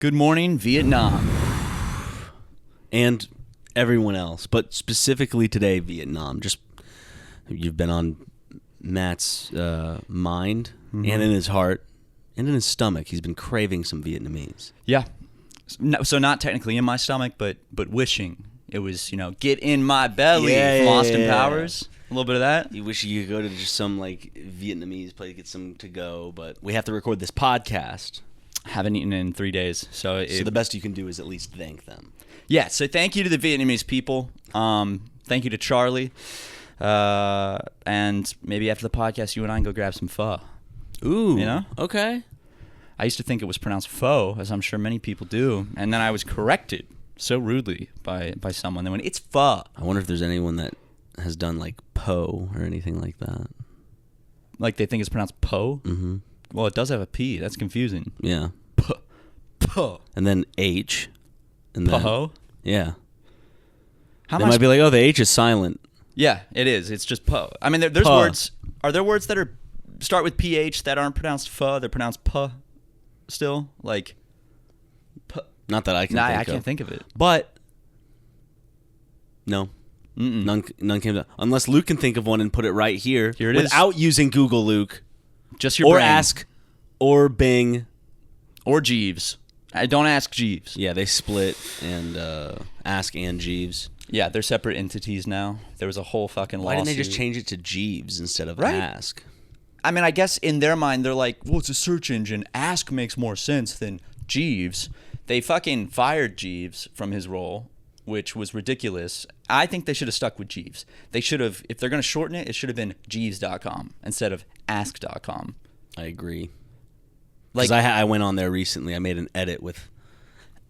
Good morning, Vietnam. And everyone else, but specifically today, Vietnam. Just you've been on Matt's mind and in his heart and in his stomach. He's been craving some Vietnamese. Yeah. No, so not technically in my stomach, but wishing. It was, get in my belly from Austin Powers. A little bit of that. You wish you could go to just some like Vietnamese place, get some to go, but we have to record this podcast. Haven't eaten in 3 days. So the best you can do is at least thank them. Yeah, so thank you to the Vietnamese people. Thank you to Charlie. And maybe after the podcast, you and I can go grab some pho. Ooh. Okay. I used to think it was pronounced pho, as I'm sure many people do. And then I was corrected so rudely by someone. They went, it's pho. I wonder if there's anyone that has done like po or anything like that. Like they think it's pronounced po? Mm-hmm. Well, it does have a P. That's confusing. Yeah. Po. And then H. And then, po? Yeah. How they much? might be like, oh, the H is silent. Yeah, it is. It's just po. I mean, there's po. words. Are there words that start with PH that aren't pronounced pho? They're pronounced puh still? Like, puh. Not that I can think of. I can't think of it. But, no. None came to. Unless Luke can think of one and put it right here. Here it is. Without using Google, Luke. Just your or brain. Ask, or Bing. Or Jeeves. Don't ask Jeeves. Yeah, they split and Ask and Jeeves. Yeah, they're separate entities now. There was a whole fucking lawsuit. Why didn't they just change it to Jeeves instead of Ask? I mean, I guess in their mind, they're like, well, it's a search engine. Ask makes more sense than Jeeves. They fucking fired Jeeves from his role, which was ridiculous. I think they should have stuck with Jeeves. They should have, if they're going to shorten it, it should have been Jeeves.com instead of Ask.com. I agree. Because I went on there recently. I made an edit with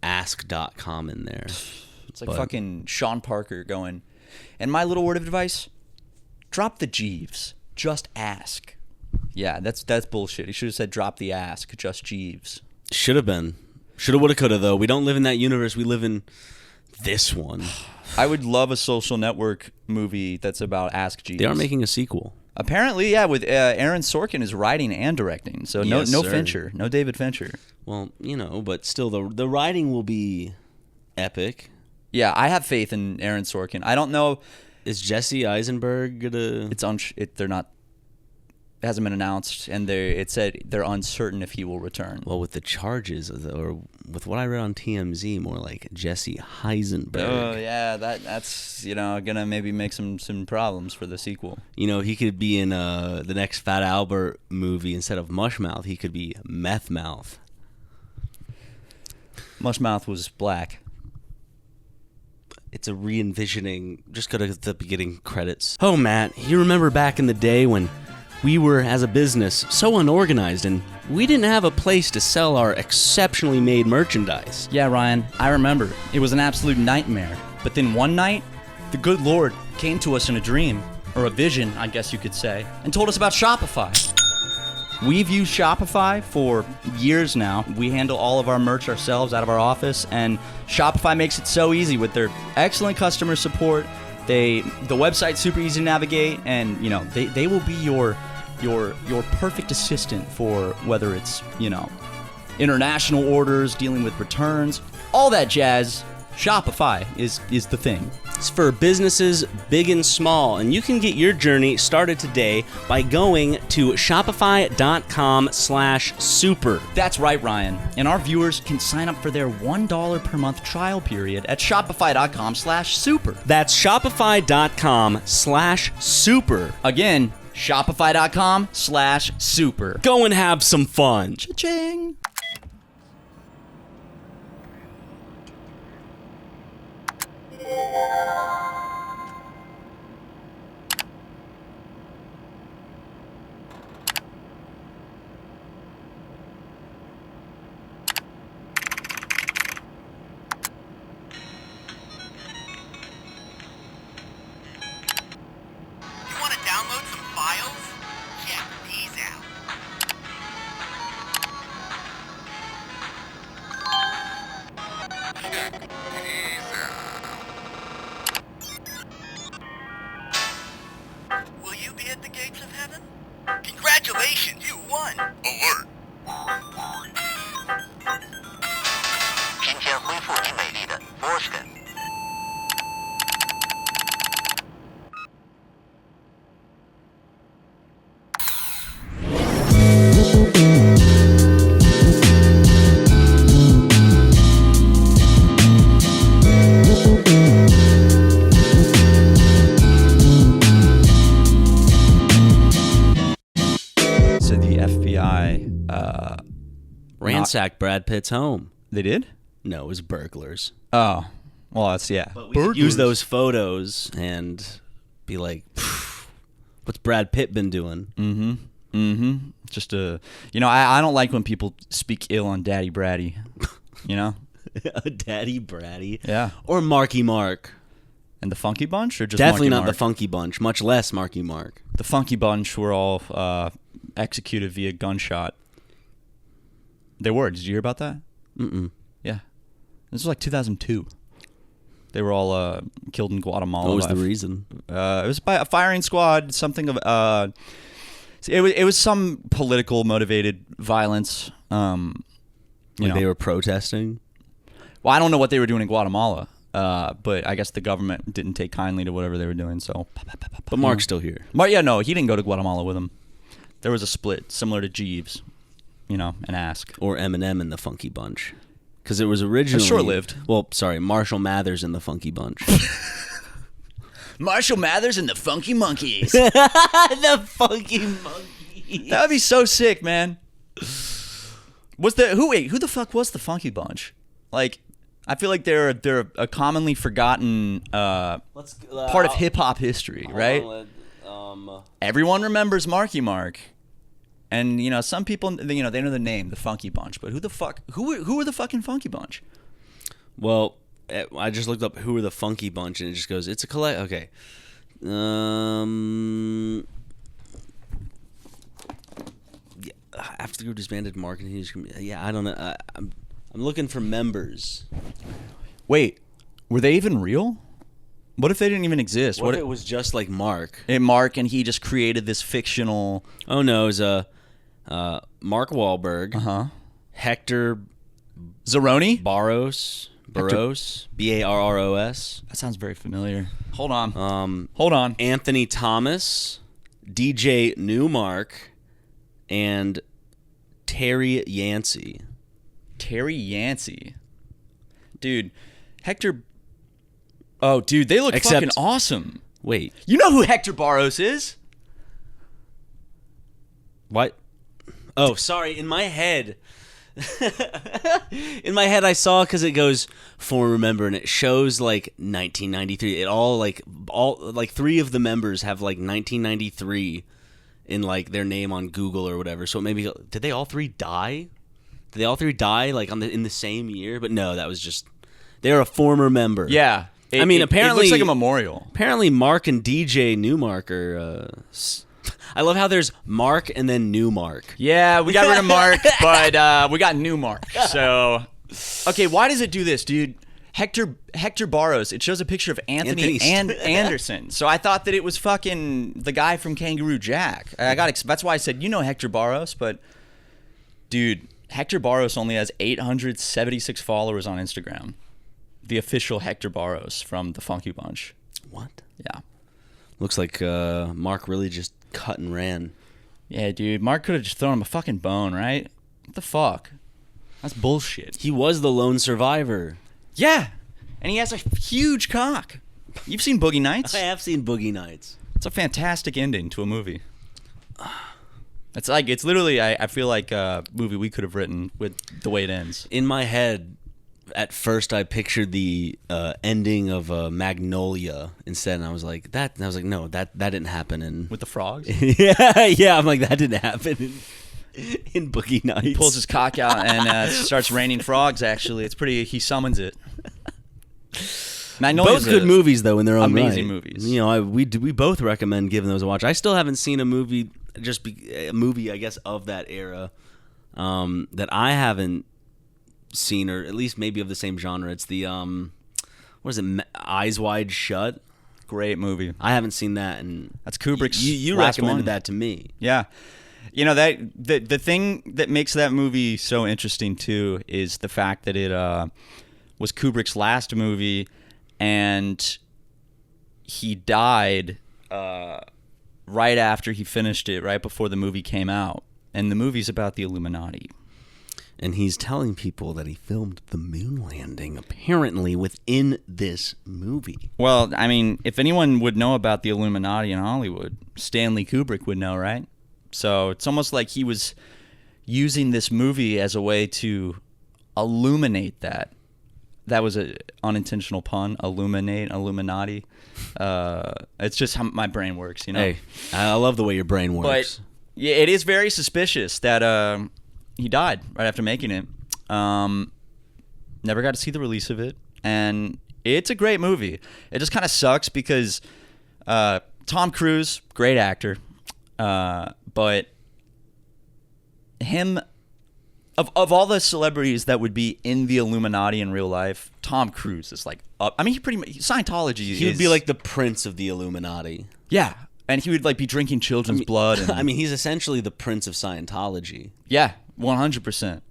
Ask.com in there. It's like fucking Sean Parker going, and my little word of advice, drop the Jeeves. Just ask. Yeah, that's bullshit. He should have said drop the ask, just Jeeves. Should have been. Shoulda, woulda, coulda, though. We don't live in that universe. We live in this one. I would love a Social Network movie that's about Ask Jeeves. They are making a sequel. Apparently, yeah, with Aaron Sorkin is writing and directing. So no Fincher, no David Fincher. Well, but still the writing will be epic. Yeah, I have faith in Aaron Sorkin. I don't know. Is Jesse Eisenberg gonna? They're not. It hasn't been announced, and it said they're uncertain if he will return. Well, with the charges, or with what I read on TMZ, more like Jesse Heisenberg. Oh yeah, that's gonna maybe make some problems for the sequel. He could be in the next Fat Albert movie instead of Mushmouth. He could be Meth Mouth. Mushmouth was black. It's a re-envisioning. Just go to the beginning credits. Oh, Matt, you remember back in the day when we were, as a business, so unorganized and we didn't have a place to sell our exceptionally made merchandise. Yeah, Ryan, I remember. It was an absolute nightmare. But then one night, the good Lord came to us in a dream, or a vision, I guess you could say, and told us about Shopify. We've used Shopify for years now. We handle all of our merch ourselves out of our office, and Shopify makes it so easy with their excellent customer support. The website's super easy to navigate, and they will be your perfect assistant for whether it's international orders, dealing with returns, all that jazz. Shopify is the thing. It's for businesses big and small, and you can get your journey started today by going to shopify.com/super. That's right, Ryan. And our viewers can sign up for their $1 per month trial period at shopify.com/super. That's shopify.com/super. Again, shopify.com/super. Go and have some fun. Cha-ching. Download some files? Check these out. 将恢复你美丽的 Volkswagen。So the FBI Ransacked Brad Pitt's home. They did? No, it was burglars. Oh, well, that's But we could use those photos and be like, what's Brad Pitt been doing? Just I don't like when people speak ill on Daddy Bratty. You know, Daddy Bratty. Yeah. Or Marky Mark. And the Funky Bunch, or just Definitely Marky not Mark? the Funky Bunch, much less Marky Mark. The Funky Bunch were all executed via gunshot. They were. Did you hear about that? Mm-mm. Yeah. This was like 2002. They were all killed in Guatemala. What was the reason? It was by a firing squad. Something of it was some political motivated violence. They were protesting? Well, I don't know what they were doing in Guatemala, but I guess the government didn't take kindly to whatever they were doing. So, But Mark's still here. Yeah, no, he didn't go to Guatemala with him. There was a split, similar to Jeeves, and Ask. Or Eminem and the Funky Bunch. Because it was originally... short-lived. Well, sorry, Marshall Mathers and the Funky Bunch. Marshall Mathers and the Funky Monkeys. The Funky Monkeys. That would be so sick, man. Who the fuck was the Funky Bunch? Like, I feel like they're a commonly forgotten part of hip hop history, right? Everyone remembers Marky Mark, and some people they know the name, the Funky Bunch, but who are the fucking Funky Bunch? Well, I just looked up who are the Funky Bunch, and it just goes, it's a collect. Okay. After the group disbanded, marketing. Yeah, I don't know. I'm looking for members. Wait, were they even real? What if they didn't even exist? What if it was just like Mark? Mark, and he just created this fictional... Oh, no. It was Mark Wahlberg. Hector... Zeroni? Barros. Barros. Barros. That sounds very familiar. Hold on. Anthony Thomas. DJ Newmark. And Terry Yancey. Terry Yancey. Dude, Hector... Oh, dude, they look fucking awesome. Wait. You know who Hector Barros is? What? Oh, sorry. In my head... I saw because it goes former member and it shows like 1993. It all three of the members have like 1993 in like their name on Google or whatever. So maybe did they all three die? Did they all three die like in the same year? But no, that was just they're a former member. Yeah. Apparently it looks like a memorial. Apparently, Mark and DJ Newmark are. I love how there's Mark and then Newmark. Yeah, we got rid of Mark, but we got new Mark. So, okay, why does it do this, dude? Hector Barros. It shows a picture of Anthony Anderson. So I thought that it was fucking the guy from Kangaroo Jack. That's why I said Hector Barros, but dude, Hector Barros only has 876 followers on Instagram. The official Hector Barros from the Funky Bunch. What? Yeah. Looks like Mark really just cut and ran. Yeah, dude. Mark could have just thrown him a fucking bone, right? What the fuck? That's bullshit. He was the lone survivor. Yeah. And he has a huge cock. You've seen Boogie Nights? I have seen Boogie Nights. It's a fantastic ending to a movie. It's literally, I feel like a movie we could have written with the way it ends. In my head, at first I pictured the ending of Magnolia instead, and I was like, no, that didn't happen. With the frogs? yeah, I'm like, that didn't happen in Boogie Nights. He pulls his cock out and it starts raining frogs, actually. It's pretty, he summons it. Magnolia's both good movies, though, in their own amazing right. movies. We both recommend giving those a watch. I still haven't seen a movie, I guess, of that era that I haven't seen, or at least maybe of the same genre. It's the what is it, Eyes Wide Shut? Great movie. I haven't seen that, and that's Kubrick's you last recommended one. that to me. Yeah. That the thing that makes that movie so interesting too is the fact that it was Kubrick's last movie, and he died right after he finished it, right before the movie came out. And the movie's about the Illuminati. And he's telling people that he filmed the moon landing, apparently, within this movie. Well, I mean, if anyone would know about the Illuminati in Hollywood, Stanley Kubrick would know, right? So it's almost like he was using this movie as a way to illuminate that. That was an unintentional pun. Illuminati. It's just how my brain works, you know? Hey, I love the way your brain works. But yeah, it is very suspicious that he died right after making it. Never got to see the release of it. And it's a great movie. It just kind of sucks because Tom Cruise, great actor, but him, of all the celebrities that would be in the Illuminati in real life, Tom Cruise is like up. I mean, he pretty much, Scientology. He would be like the prince of the Illuminati. Yeah. And he would like be drinking children's blood. And, I mean, he's essentially the prince of Scientology. Yeah, 100%.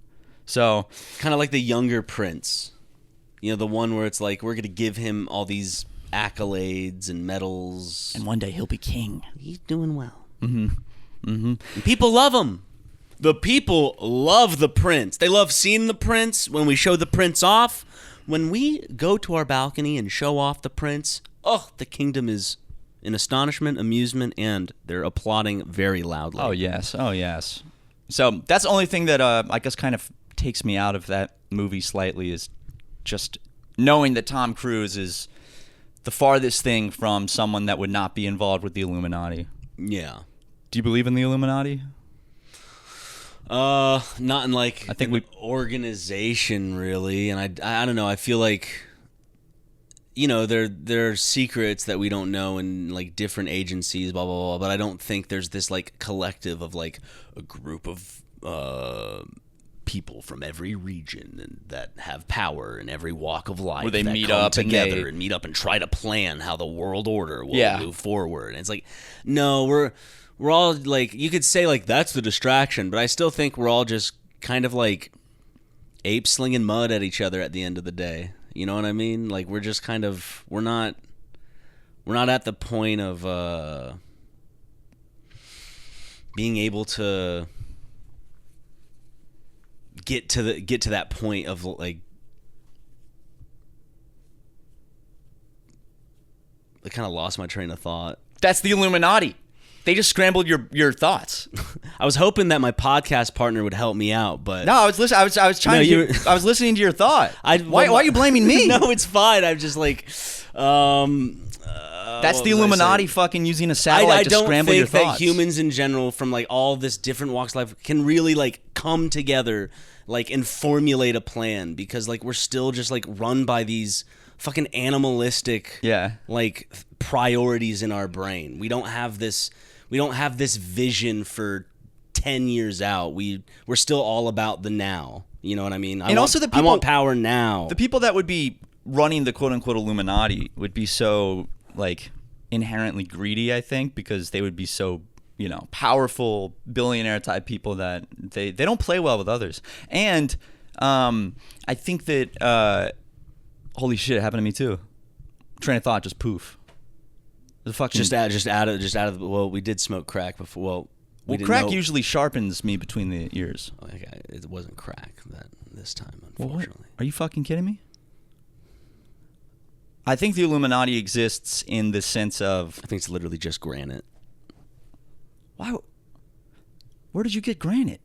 So kind of like the younger prince. You know, the one where it's like, we're going to give him all these accolades and medals. And one day he'll be king. He's doing well. Mm-hmm. Mm-hmm. And people love him. The people love the prince. They love seeing the prince when we show the prince off. When we go to our balcony and show off the prince, the kingdom is in astonishment, amusement, and they're applauding very loudly. Oh, yes. Oh, yes. So that's the only thing that I guess kind of takes me out of that movie slightly is just knowing that Tom Cruise is the farthest thing from someone that would not be involved with the Illuminati. Yeah. Do you believe in the Illuminati? Not in like I think an organization really, and I don't know. I feel like, you know, there are secrets that we don't know in like different agencies, blah blah blah. But I don't think there's this like collective of like a group of people from every region and that have power in every walk of life. Where they that meet come up together and meet up and try to plan how the world order will move forward. And it's like, no, we're all like, you could say like that's the distraction, but I still think we're all just kind of like apes slinging mud at each other at the end of the day. You know what I mean? Like we're just kind of we're not at the point of being able to get to that point of like I kind of lost my train of thought. That's the Illuminati. They just scrambled your thoughts. I was hoping that my podcast partner would help me out, but no, I was listening. I was trying to. I was listening to your thought. Why are you blaming me? No, it's fine. I'm just like, that's the Illuminati fucking using a satellite to scramble your thoughts. I don't think that humans in general, from like all this different walks of life, can really like come together, like and formulate a plan because like we're still just like run by these fucking animalistic, like priorities in our brain. We don't have this vision for 10 years out. We're still all about the now. You know what I mean? I want power now. The people that would be running the quote unquote Illuminati would be so like inherently greedy, I think, because they would be so, you know, powerful billionaire type people that they don't play well with others. And I think that holy shit, it happened to me too. Train of thought just poof. The fucking just out of well, we did smoke crack before. Well, crack usually sharpens me between the ears. Okay, it wasn't crack this time, unfortunately. Well, are you fucking kidding me? I think the Illuminati exists in the sense of I think it's literally just granite. Why? Where did you get granite?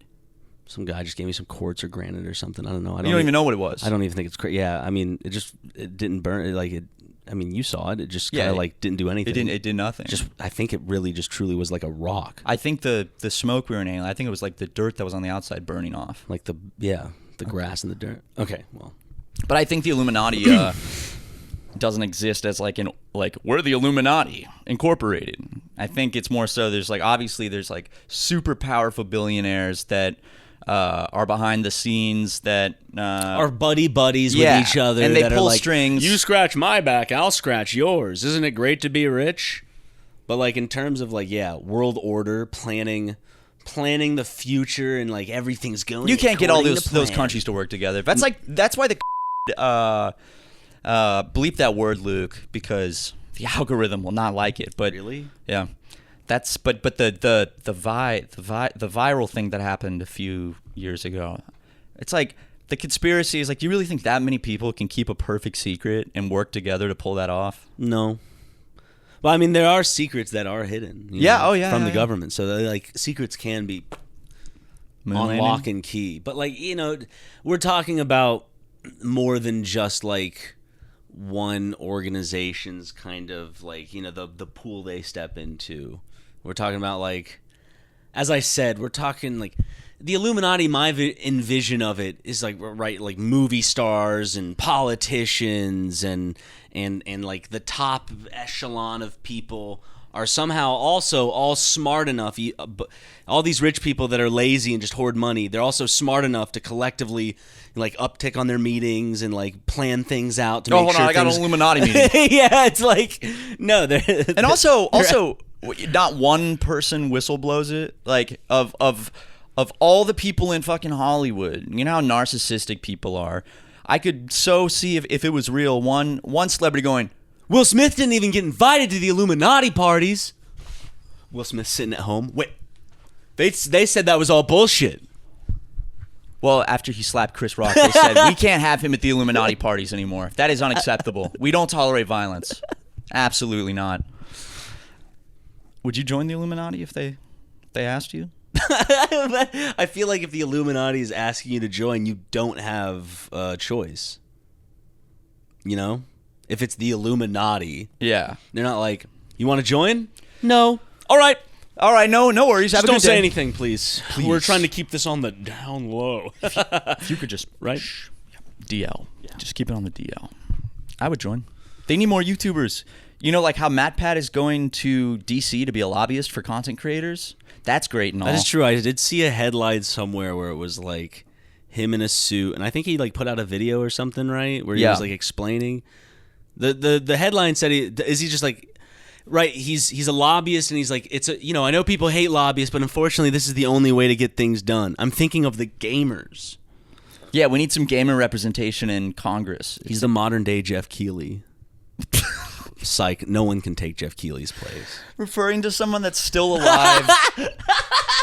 Some guy just gave me some quartz or granite or something. I don't know. You don't even know what it was. I don't even think it's crazy. Yeah, I mean, it didn't burn. I mean, you saw it. It just kind of like didn't do anything. It did nothing. I think it really just truly was like a rock. I think the smoke we were inhaling, I think it was like the dirt that was on the outside burning off. Like the grass and the dirt. Okay, well. But I think the Illuminati doesn't exist as we're the Illuminati Incorporated. I think it's more so there's like super powerful billionaires that are behind the scenes that are buddies with each other, and they that pull are like, strings. You scratch my back, I'll scratch yours. Isn't it great to be rich? But like in terms of like world order, planning the future, and like everything's going. You can't get all those countries to work together. That's why the bleep that word, Luke, because the algorithm will not like it. But Really? yeah, that's but the viral thing that happened a few years ago. It's like the conspiracy is like, you really think that many people can keep a perfect secret and work together to pull that off? No. Well, I mean, there are secrets that are hidden. From the government. So, like, secrets can be on lock and key. But, like, we're talking about more than just, like, one organization's kind of, like, the pool they step into. We're talking about, like, as I said, we're talking, like, the Illuminati, my envision of it is like, right, like movie stars and politicians and like the top echelon of people are somehow also all smart enough. All these rich people that are lazy and just hoard money, they're also smart enough to collectively like uptick on their meetings and like plan things out to make hold sure on, I got an Illuminati meeting. Yeah, it's like no, and also not one person whistleblows it, like of all the people in fucking Hollywood. You know how narcissistic people are. I could so see if it was real, one celebrity going, Will Smith didn't even get invited to the Illuminati parties. Will Smith sitting at home. Wait, they said that was all bullshit. Well, after he slapped Chris Rock, they said, we can't have him at the Illuminati parties anymore. That is unacceptable. We don't tolerate violence. Absolutely not. Would you join the Illuminati if they asked you? I feel like if the Illuminati is asking you to join, you don't have a choice. If it's the Illuminati, yeah, they're not like, you want to join? No. All right. No worries. Just don't say anything, please. We're trying to keep this on the down low. If you could just right, DL, just keep it on the DL. I would join. They need more YouTubers. Like how MatPat is going to DC to be a lobbyist for content creators. That's great and all. That is true. I did see a headline somewhere where it was like him in a suit, and I think he like put out a video or something, right? Where he was like explaining. The headline said he just like, right? He's a lobbyist, and he's like, it's a I know people hate lobbyists, but unfortunately, this is the only way to get things done. I'm thinking of the gamers. Yeah, we need some gamer representation in Congress. He's the modern day Jeff Keighley. Psych, no one can take Jeff Keighley's place. Referring to someone that's still alive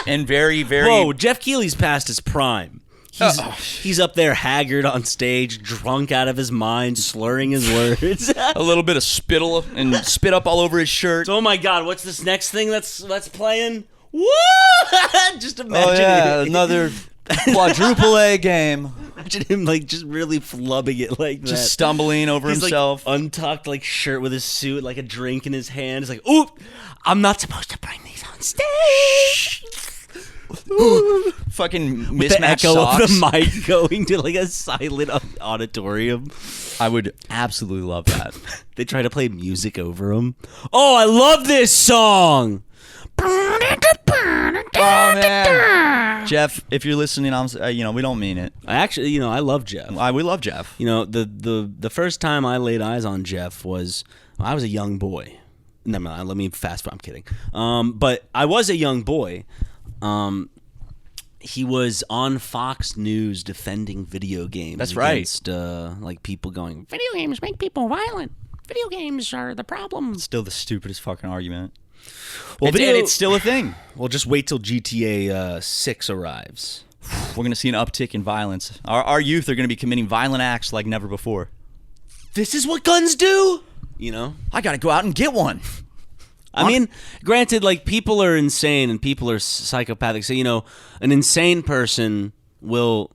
and very, very... Whoa, Jeff Keighley's past his prime. He's up there haggard on stage, drunk out of his mind, slurring his words. A little bit of spittle and spit up all over his shirt. Oh my God, what's this next thing that's playing? Woo! Just imagine another quadruple A game. Imagine him like just really flubbing it like that. Just stumbling over himself. Like, untucked like shirt with his suit, like a drink in his hand. He's like, ooh, I'm not supposed to bring these on stage. Fucking with the echo socks. Of the mic going to like a silent auditorium. I would absolutely love that. They try to play music over him. Oh, I love this song. Oh man, Jeff, if you're listening, we don't mean it. I love Jeff. We love Jeff. The first time I laid eyes on Jeff was I was a young boy. Never mind. Let me fast forward. I'm kidding. But I was a young boy. He was on Fox News defending video games. That's right. Against like people going, video games make people violent. Video games are the problem. Still the stupidest fucking argument. Well, it's still a thing. Well, just wait till GTA 6 arrives. We're going to see an uptick in violence. Our youth are going to be committing violent acts like never before. This is what guns do? I got to go out and get one. I mean, granted, like, people are insane and people are psychopathic. So, an insane person will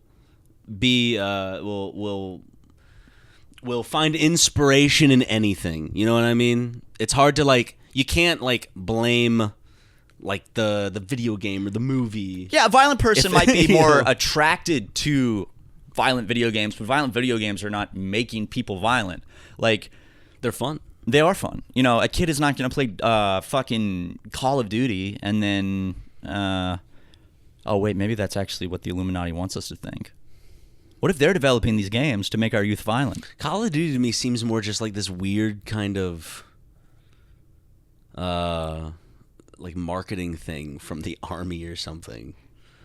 be, will find inspiration in anything. You know what I mean? It's hard to, like, you can't, like, blame, like, the video game or the movie. Yeah, a violent person might be more attracted to violent video games, but violent video games are not making people violent. Like, they're fun. They are fun. A kid is not going to play fucking Call of Duty and then... oh, wait, maybe that's actually what the Illuminati wants us to think. What if they're developing these games to make our youth violent? Call of Duty to me seems more just like this weird kind of... like marketing thing from the army or something.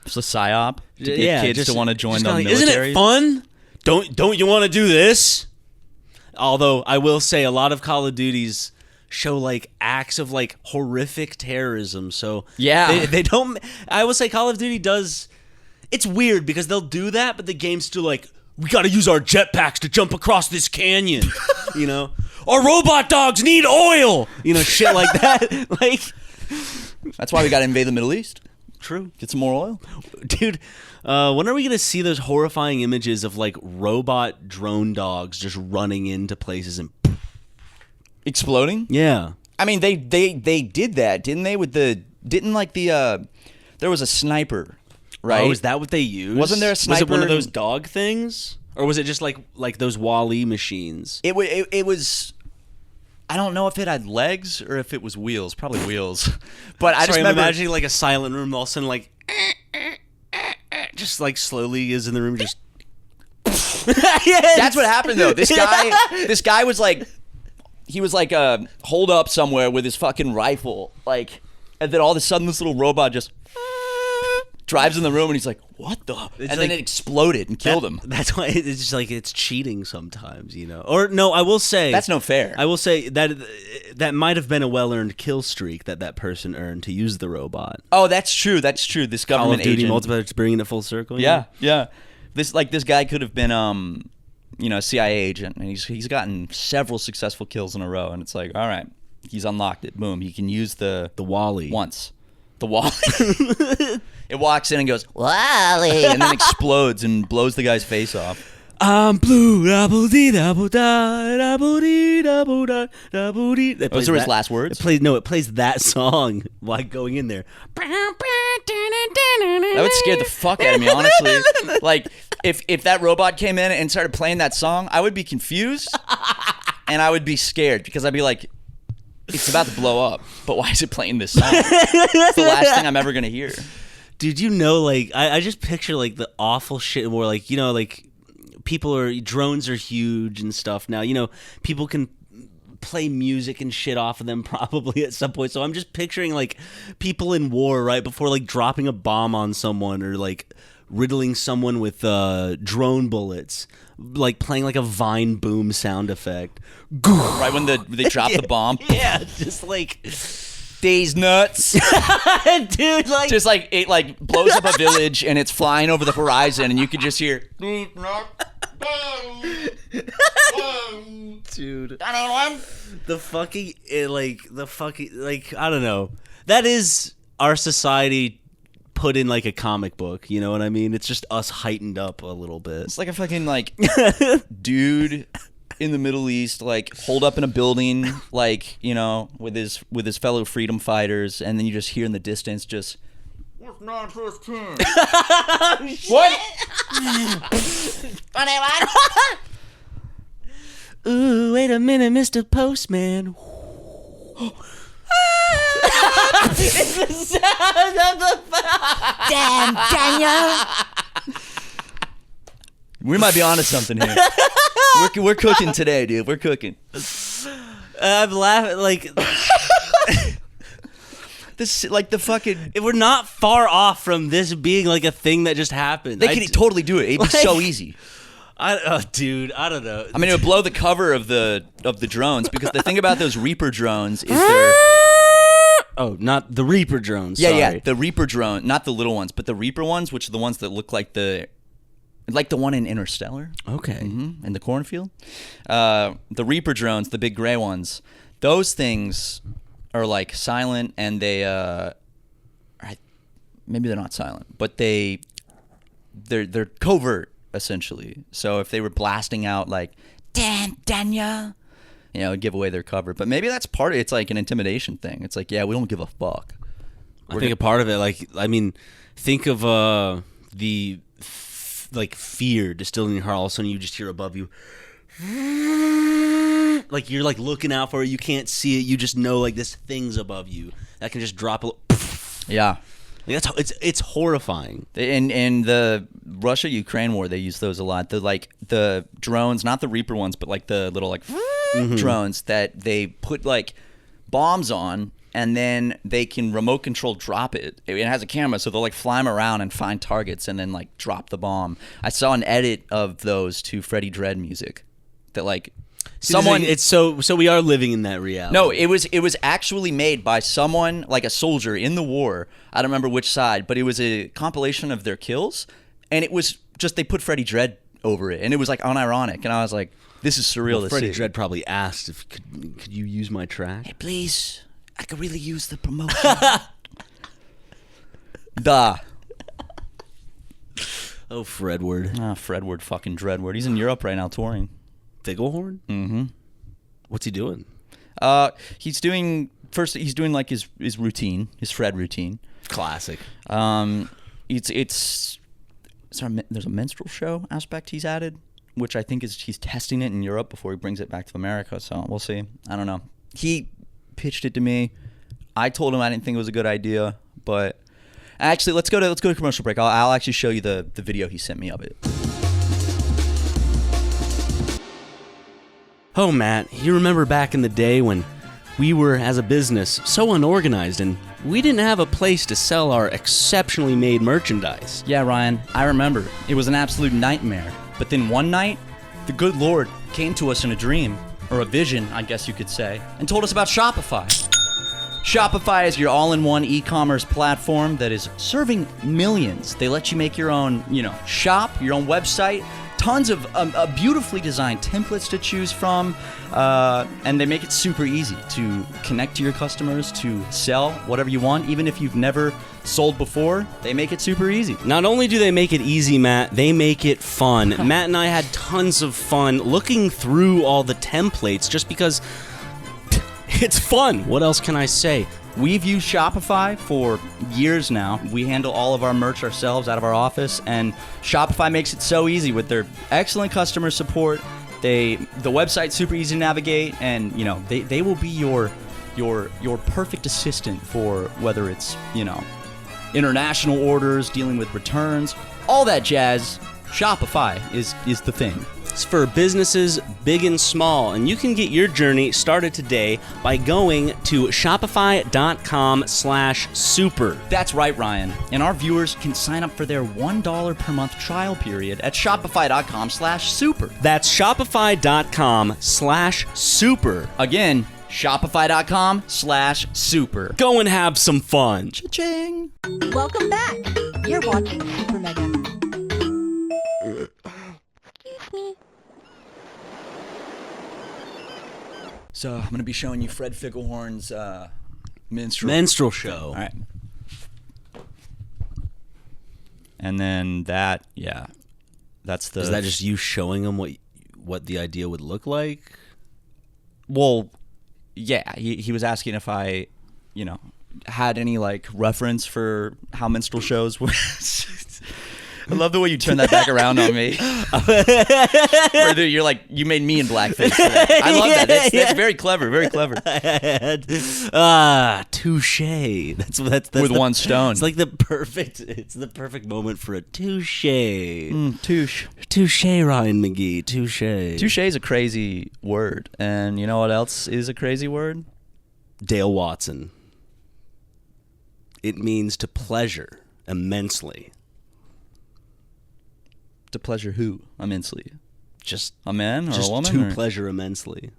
It's a psyop to get kids to want to join the military. Isn't it fun don't you want to do this? Although I will say a lot of Call of Duties show like acts of like horrific terrorism. So Yeah. they don't. I will say Call of Duty does. It's weird because they'll do that, but the game's still like, we got to use our jetpacks to jump across this canyon. You know, our robot dogs need oil. You know, shit like that. Like, That's why we got to invade the Middle East. true, Get some more oil. dude. When are we gonna see those horrifying images of like robot drone dogs just running into places and? Exploding? Yeah. I mean, they did that, didn't they? There was a sniper, right? Oh, is that what they used? Wasn't there a Was it one sniper of those in- dog things, or was it just like those Wall-E machines? It was. I don't know if it had legs or if it was wheels. Probably wheels. But I just Sorry, I'm remember. imagining like a silent room, all of a sudden like, just like slowly is in the room, just. That's what happened though. This guy was like, he was like holed up somewhere with his fucking rifle, like, and then all of a sudden this little robot just drives in the room and he's like, what the? And then like- it exploded and killed him. That's why it's just like it's cheating sometimes, you know. Or no, I will say That's no fair. I will say that might have been a well-earned kill streak that person earned to use the robot. Oh, that's true. That's true. This Call government of Duty agent. multiplayer, just bringing it full circle. you Yeah, know? yeah. This guy could have been a CIA agent, and he's gotten several successful kills in a row, and it's like, all right, he's unlocked it. Boom, he can use the Wall-E. once. The Wall-E. It walks in and goes Wall-E, and then explodes and blows the guy's face off. I'm blue, da-bo-dee, da-bo-da, da-bo-dee, da-bo-da, da-bo-dee. Those are his last words? It plays that song while going in there. That would scare the fuck out of me, honestly. Like, if that robot came in and started playing that song, I would be confused, and I would be scared, because I'd be like, it's about to blow up, but why is it playing this song? It's the last thing I'm ever going to hear. Dude, you know, like, I just picture, like, the awful shit where, like, you know, like, drones are huge and stuff now. You know, people can play music and shit off of them probably at some point. So I'm just picturing, like, people in war right before, like, dropping a bomb on someone or, like, riddling someone with drone bullets, like, playing, like, a Vine boom sound effect. Right when they drop the bomb. Yeah, just, like... These nuts. Dude, like... Just like it like blows up a village and it's flying over the horizon and you could just hear Dude. The fucking, I don't know. That is our society put in like a comic book, you know what I mean? It's just us heightened up a little bit. it's like a fucking like dude in the Middle East, like holed up in a building, like, you know, with his fellow freedom fighters, and then you just hear in the distance just it's 9:15. What? Ooh, wait a minute, Mr. Postman. It's the sound of the Damn, Daniel! We might be onto something here. We're cooking today, dude. We're cooking. I'm laughing like This like the fucking. we're not far off from this being like a thing that just happened. They could totally do it. It'd be so easy. Dude, I don't know. I mean, it would blow the cover of the drones, because the thing about those Reaper drones is they're not the Reaper drones. yeah the Reaper drone, not the little ones, but the Reaper ones, which are the ones that look like the one in Interstellar. Okay. In the cornfield. The Reaper drones, the big gray ones, those things are like silent, and they maybe they're not silent, but they're covert essentially. So if they were blasting out like "Damn, Daniel," you know, it'd give away their cover. But maybe that's part of it. It's like an intimidation thing. It's like, yeah, we don't give a fuck. I think a part of it, like, I mean, think of the like fear distilled in your heart. All of a sudden, you just hear above you, like you're like looking out for it. You can't see it. You just know like this thing's above you that can just drop a. Yeah, Like, that's how it's horrifying. In the Russia-Ukraine war, they use those a lot. The drones, not the Reaper ones, but like the little like drones that they put like bombs on, and then they can remote control drop it. It has a camera, so they'll like fly them around and find targets and then like drop the bomb. I saw an edit of those to Freddie Dredd music that like someone. It's so we are living in that reality. No, it was actually made by someone like a soldier in the war. I don't remember which side, but it was a compilation of their kills, and it was just they put Freddie Dredd over it, and it was like unironic, and I was like, this is surreal to Freddie see. Dredd probably asked if could you use my track? Hey, please, I could really use the promotion. Duh. Oh, Fredward. Fredward, fucking Dreadward. He's in Europe right now touring. Figglehorn? Mm-hmm. What's he doing? He's doing like his routine, his Fred routine. Classic. There's a minstrel show aspect he's added, which I think is he's testing it in Europe before he brings it back to America. So we'll see. I don't know. He pitched it to me. I told him I didn't think it was a good idea, but actually, let's go to commercial break. I'll actually show you the video he sent me of it. Oh, Matt, you remember back in the day when we were, as a business, so unorganized and we didn't have a place to sell our exceptionally made merchandise. Yeah, Ryan, I remember. It was an absolute nightmare. But then one night, the good Lord came to us in a dream, or a vision, I guess you could say, and told us about Shopify. Shopify is your all-in-one e-commerce platform that is serving millions. They let you make your own, shop, your own website, tons of beautifully designed templates to choose from, and they make it super easy to connect to your customers, to sell whatever you want, even if you've never sold before. They make it super easy. Not only do they make it easy, Matt, they make it fun. Matt and I had tons of fun looking through all the templates just because it's fun. What else can I say? We've used Shopify for years now. We handle all of our merch ourselves out of our office, and Shopify makes it so easy with their excellent customer support. The website's super easy to navigate, and they will be your perfect assistant for whether it's international orders, dealing with returns, all that jazz. Shopify is the thing. It's for businesses big and small, and you can get your journey started today by going to shopify.com/super. That's right, Ryan. And our viewers can sign up for their $1 per month trial period at shopify.com/super. That's shopify.com/super. Again, shopify.com/super. Go and have some fun. Cha-ching. Welcome back. You're watching SuperMega. So I'm going to be showing you Fred Figglehorn's Minstrel show. All right. And then that's the... Is that just you showing him what the idea would look like? Well, yeah. He was asking if I, had any, reference for how minstrel shows were... I love the way you turn that back around on me. Where you're like, you made me in blackface today. I love that. That's very clever. Very clever. Touche. That's with one stone. It's like the perfect moment for a touche. Touche. Touche, Ryan McGee. Touche. Touche is a crazy word. And you know what else is a crazy word? Dale Watson. It means to pleasure immensely. To pleasure who immensely? Just a man or just a woman? To pleasure immensely.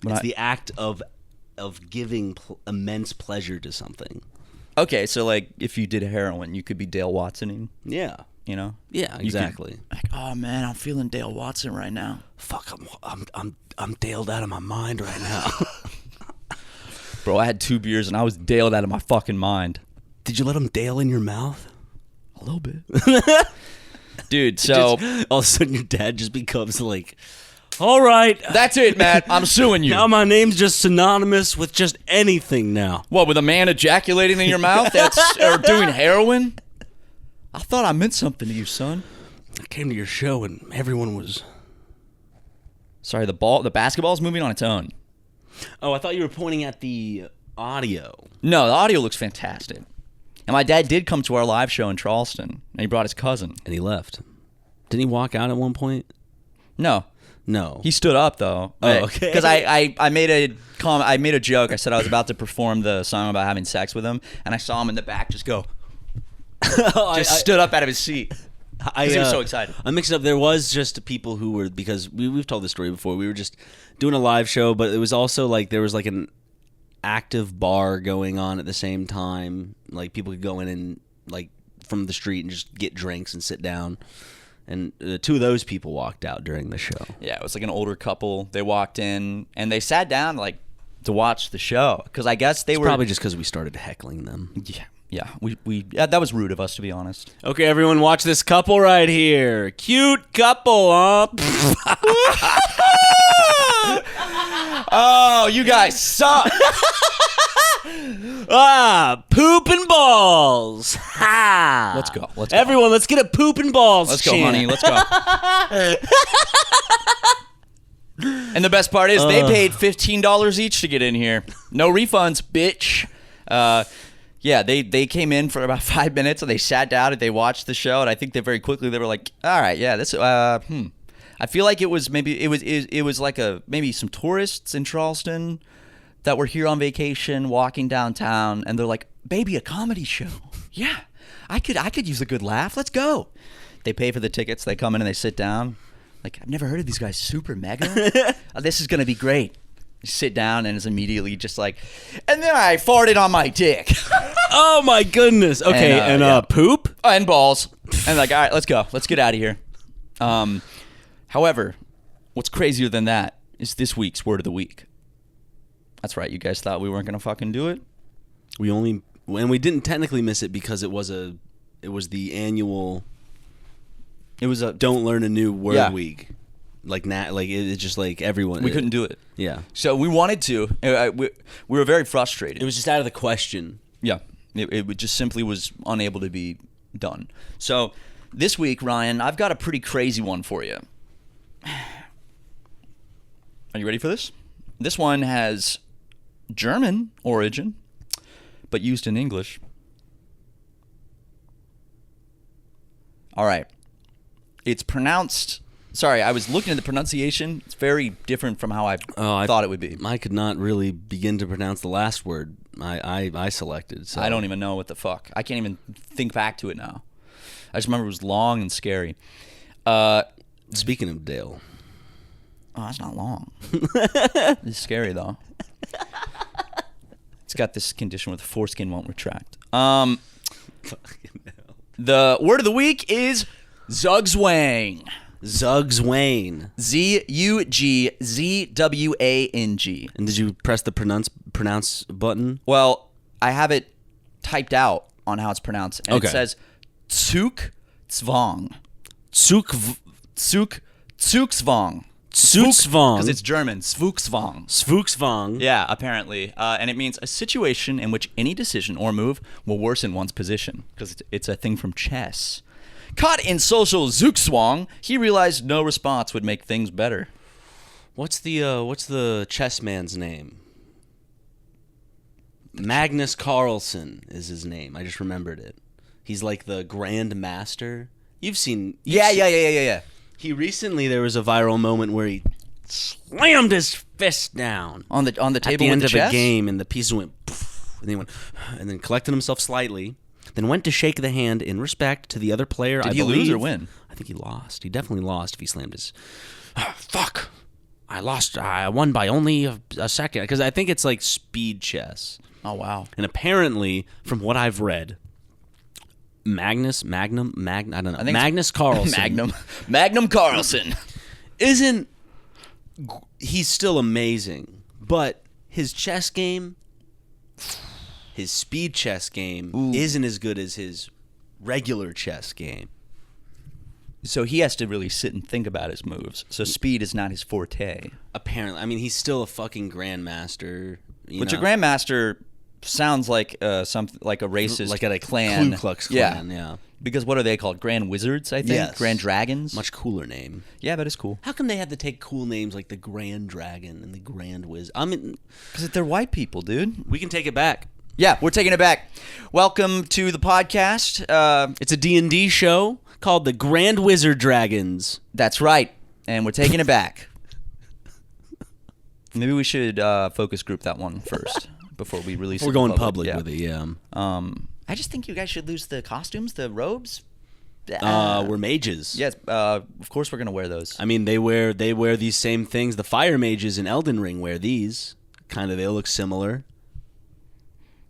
It's the act of giving immense pleasure to something. Okay, so if you did heroin, you could be Dale Watsoning. Yeah. Yeah, exactly. Oh man, I'm feeling Dale Watson right now. Fuck, I'm daled out of my mind right now. Bro, I had 2 beers and I was daled out of my fucking mind. Did you let him dale in your mouth? A little bit. Dude, so all of a sudden your dad just becomes like, all right, that's it, Matt. I'm suing you. Now my name's just synonymous with just anything now. What, with a man ejaculating in your mouth? Or doing heroin? I thought I meant something to you, son. I came to your show and everyone was... Sorry, the basketball's moving on its own. Oh, I thought you were pointing at the audio. No, the audio looks fantastic. And my dad did come to our live show in Charleston, and he brought his cousin. And he left. Didn't he walk out at one point? No. No. He stood up though. Oh, okay. Because I made a joke. I said I was about to perform the song about having sex with him, and I saw him in the back just go, stood up out of his seat. Because he was so excited. I mixed it up. There was just people who were, because we've told this story before. We were just doing a live show, but it was also like there was like an active bar going on at the same time. Like people could go in and like from the street and just get drinks and sit down. And two of those people walked out during the show. Yeah, it was like an older couple. They walked in and they sat down like to watch the show because I guess they were probably just because we started heckling them. Yeah, that was rude of us, to be honest. Okay, everyone, watch this couple right here. Cute couple, huh? Oh, you guys suck. Poop and balls. Ha! Let's go. Everyone, let's get a poop and balls. Let's go, honey. Let's go. And the best part is they paid $15 each to get in here. No refunds, bitch. Yeah, they came in for about 5 minutes and they sat down and they watched the show, and I think they very quickly they were like, all right, yeah, this I feel like it was like maybe some tourists in Charleston that were here on vacation walking downtown, and they're like, baby, a comedy show. Yeah, I could use a good laugh. Let's go. They pay for the tickets, they come in and they sit down. Like, I've never heard of these guys, SuperMega. This is gonna be great. Sit down and is immediately just like, and then I farted on my dick. Oh my goodness. Okay, and poop and balls, and like, all right, let's go. Let's get out of here. However, what's crazier than that is this week's word of the week. That's right. You guys thought we weren't gonna fucking do it. We didn't technically miss it because it was the annual. It was a don't learn a new word week. It's just like everyone. We couldn't do it. Yeah. So we wanted to. We were very frustrated. It was just out of the question. Yeah. It just simply was unable to be done. So this week, Ryan, I've got a pretty crazy one for you. Are you ready for this? This one has German origin, but used in English. All right. It's pronounced... Sorry, I was looking at the pronunciation. It's very different from how I thought it would be. I could not really begin to pronounce the last word I selected. So. I don't even know what the fuck. I can't even think back to it now. I just remember it was long and scary. Speaking of Dale. Oh, that's not long. It's scary, though. It's got this condition where the foreskin won't retract. Fucking hell. The word of the week is Zugzwang. Zugzwang. Zugzwang. And did you press the pronounce button? Well, I have it typed out on how it's pronounced, and it says Zugzwang. Zugzwang. Zugzwang. Because it's German. Zugzwang. Zugzwang. Yeah, apparently. And it means a situation in which any decision or move will worsen one's position, because it's a thing from chess. Caught in social zugzwang, he realized no response would make things better. What's the chess man's name? Magnus Carlsen is his name. I just remembered it. He's like the Grand Master. You've seen... Yeah. He recently, there was a viral moment where he slammed his fist down on the table at the with end the of chess? a game, and the pieces went poof, and then collected himself slightly, then went to shake the hand in respect to the other player. Did he lose or win? I think he lost. He definitely lost if he slammed his... fuck! I lost. I won by only a second. Because I think it's like speed chess. Oh, wow. And apparently, from what I've read... I don't know. Magnus Carlsen. Magnum Carlsen. He's still amazing, but his chess game, his speed chess game, isn't as good as his regular chess game. So he has to really sit and think about his moves. So speed is not his forte. Apparently. I mean, he's still a fucking grandmaster. Which a grandmaster... sounds like something like a racist, like at a clan. Ku Klux Klan, yeah. Because what are they called? Grand Wizards, I think. Yes. Grand Dragons. Much cooler name. Yeah, that is cool. How come they have to take cool names like the Grand Dragon and the Grand Wizard? I mean, because they're white people, dude. We can take it back. Yeah, we're taking it back. Welcome to the podcast. It's a D&D show called the Grand Wizard Dragons. That's right, and we're taking it back. Maybe we should focus group that one first before we release it. We're to going public with it, yeah. I just think you guys should lose the costumes, the robes. We're mages. Yes, of course we're gonna wear those. I mean, they wear these same things. The fire mages in Elden Ring wear these. Kind of, they look similar.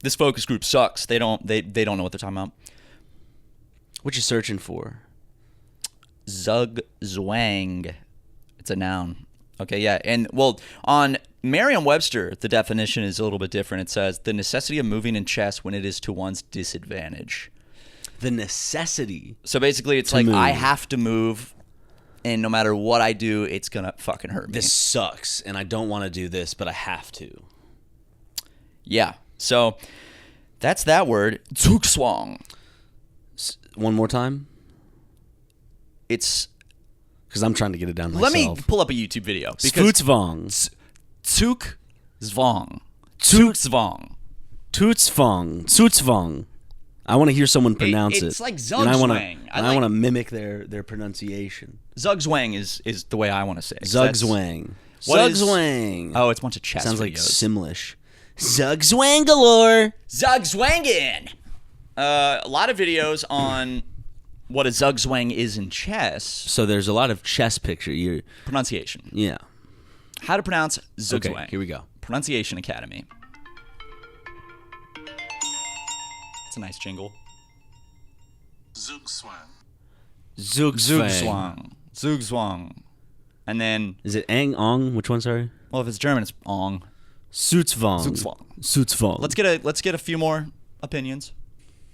This focus group sucks. They don't know what they're talking about. What you searching for? Zīģzwāng. It's a noun. Okay, yeah. And, well, on Merriam-Webster, the definition is a little bit different. It says, the necessity of moving in chess when it is to one's disadvantage. The necessity. So basically, it's to like, move. I have to move, and no matter what I do, it's going to fucking hurt me. This sucks, and I don't want to do this, but I have to. Yeah. So, that's that word. zīģzwāng. One more time? It's... Because I'm trying to get it down myself. Let me pull up a YouTube video. Zīģzwāng. zīģzwāng. zīģzwāng. zīģzwāng. I want to hear someone pronounce it. It's like And I want zīģzwāng. to mimic their pronunciation. zīģzwāng is the way I want to say it. zīģzwāng. What is- zīģzwāng. Oh, it's a bunch of chess Sounds like videos. Simlish. zīģzwāng galore. zīģzwāngin. A lot of videos on what a zīģzwāng is in chess. So there's a lot of chess picture. Pronunciation. Yeah. How to pronounce zīģzwāng. Okay, here we go. Pronunciation Academy. It's a nice jingle. zīģzwāng. zīģzwāng. zīģzwāng. And then, Is it ang, ong? Which one, sorry? well, if it's German, it's ong. zīģzwāng. zīģzwāng. Let's get a few more opinions.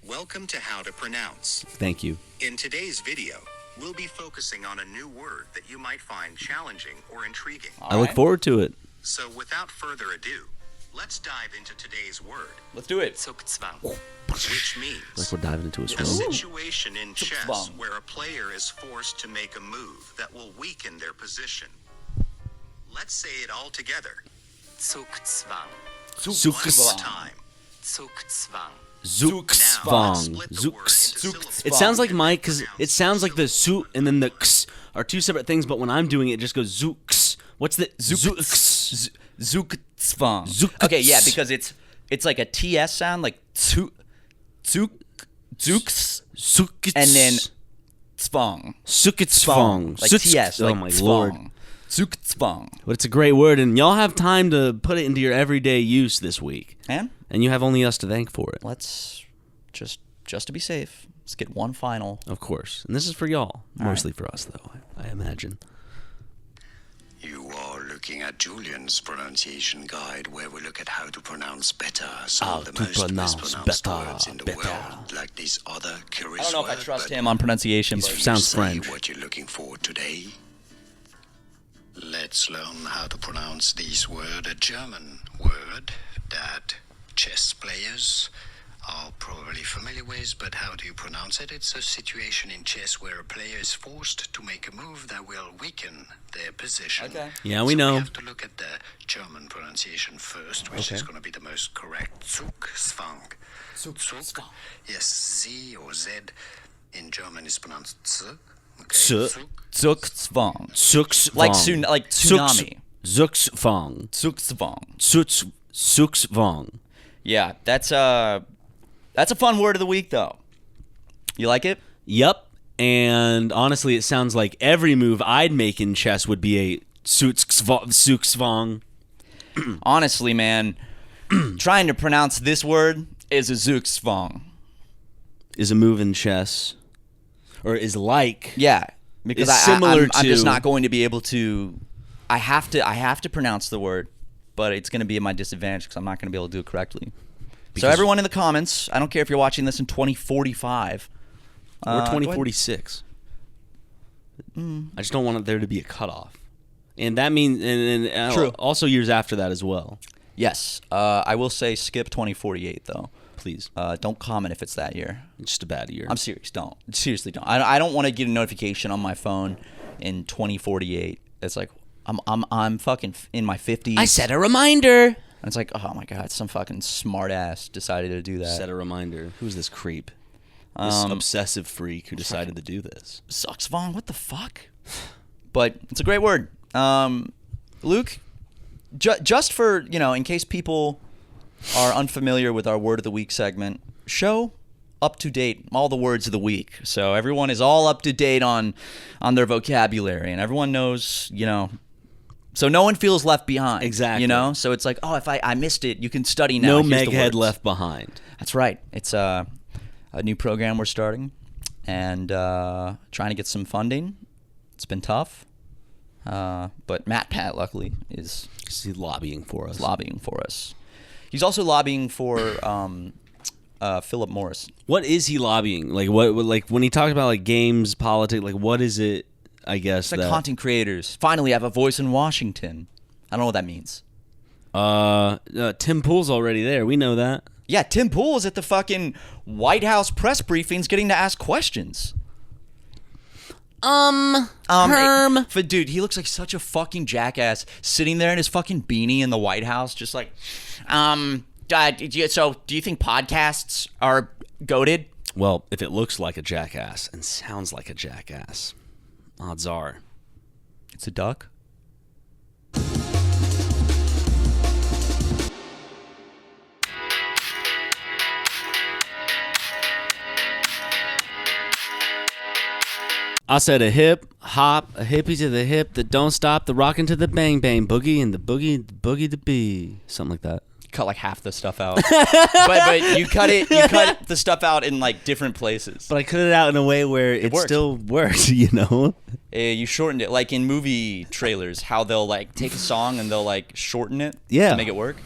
Welcome to How to Pronounce. Thank you. In today's video, we'll be focusing on a new word that you might find challenging or intriguing. I look forward to it. So without further ado, let's dive into today's word, Let's do it. zīģzwāng, which means Like we're diving into a a swim. situation in chess zīģzwāng. where a player is forced to make a move that will weaken their position. Let's say it all together. zīģzwāng. One more time. zīģzwāng. zīģzwāng. It sounds like Mike because it sounds like the su and then the x are two separate things, but when I'm doing it, it just goes zooks. What's the zooks? zīģzwāng. Okay, yeah, because it's like a TS sound, like zooks, and then tzvang. Sukitsvang. Like TS, Oh like my tzvang. lord. Zugzwang. But it's a great word, and y'all have time to put it into your everyday use this week. And And you have only us to thank for it. let's just to be safe, let's get one final. Of course. And this is for y'all. Mostly for us, though, I imagine. You are looking at Julian's pronunciation guide, where we look at how to pronounce better some of the most mispronounced words in the world, like these other I curious don't know if I words, trust but him on pronunciation, He's but sounds say French. what you're looking for today. Let's learn how to pronounce this word, a German word that chess players are probably familiar with, but how do you pronounce it? It's a situation in chess where a player is forced to make a move that will weaken their position. Okay. Yeah, we So know. we have to look at the German pronunciation first, which is going to be the most correct. zīģzwāng. Zug. Yes, Z or Z in German is pronounced Z. Okay. Z. Zug. Zugzwang. Suksvang. Like tsunami. Zuksvang. Zugzwang. Suksvang. Yeah, that's a fun word of the week, though. You like it? Yep. And honestly, it sounds like every move I'd make in chess would be a suksvang. Honestly, man, trying to pronounce this word is a zugzwang. Is a move in chess. Or is like. Yeah, because It's similar I'm just to- not going to be able to. I have to pronounce the word, but it's going to be at my disadvantage because I'm not going to be able to do it correctly. So everyone in the comments, I don't care if you're watching this in 2045 Or go ahead. 2046. I just don't want there to be a cutoff. And that means, and True. also years after that as well. Yes, I will say skip 2048 though. Please. Don't comment if it's that year. It's just a bad year. I'm serious. Don't. Seriously, don't. I don't want to get a notification on my phone in 2048. It's like I'm fucking in my 50s. I set a reminder. And it's like, oh my god, some fucking smart ass decided to do that. Set a reminder. Who's this creep? This obsessive freak who decided to do this. Sucks, Vaughn. What the fuck? But it's a great word. Luke, just for, in case people are unfamiliar with our Word of the Week segment, show up to date all the words of the week. So everyone is all up to date on their vocabulary, and everyone knows, so no one feels left behind. Exactly. So it's like, oh, if I missed it, you can study now. No Here's the Meghead words. left behind. That's right. It's a new program we're starting, and trying to get some funding. It's been tough, but Matt Pat, luckily, is He's lobbying for us. He's also lobbying for Philip Morris. What is he lobbying? Like what? Like when he talks about like games, politics. Like what is it? I guess It's like content creators finally have a voice in Washington. I don't know what that means. Tim Pool's already there. We know that. Yeah, Tim Pool is at the fucking White House press briefings getting to ask questions. Herm. But dude, he looks like such a fucking jackass sitting there in his fucking beanie in the White House, just like, so do you think podcasts are goated? Well, if it looks like a jackass and sounds like a jackass, odds are It's a duck. I said a hip hop, a hippie to the hip, the don't stop, the rockin' to the bang bang boogie, and the boogie the bee, something like that. Cut like half the stuff out, but you cut the stuff out in like different places. But I cut it out in a way where it works. still works, You shortened it, like in movie trailers, how they'll like take a song and they'll like shorten it to make it work.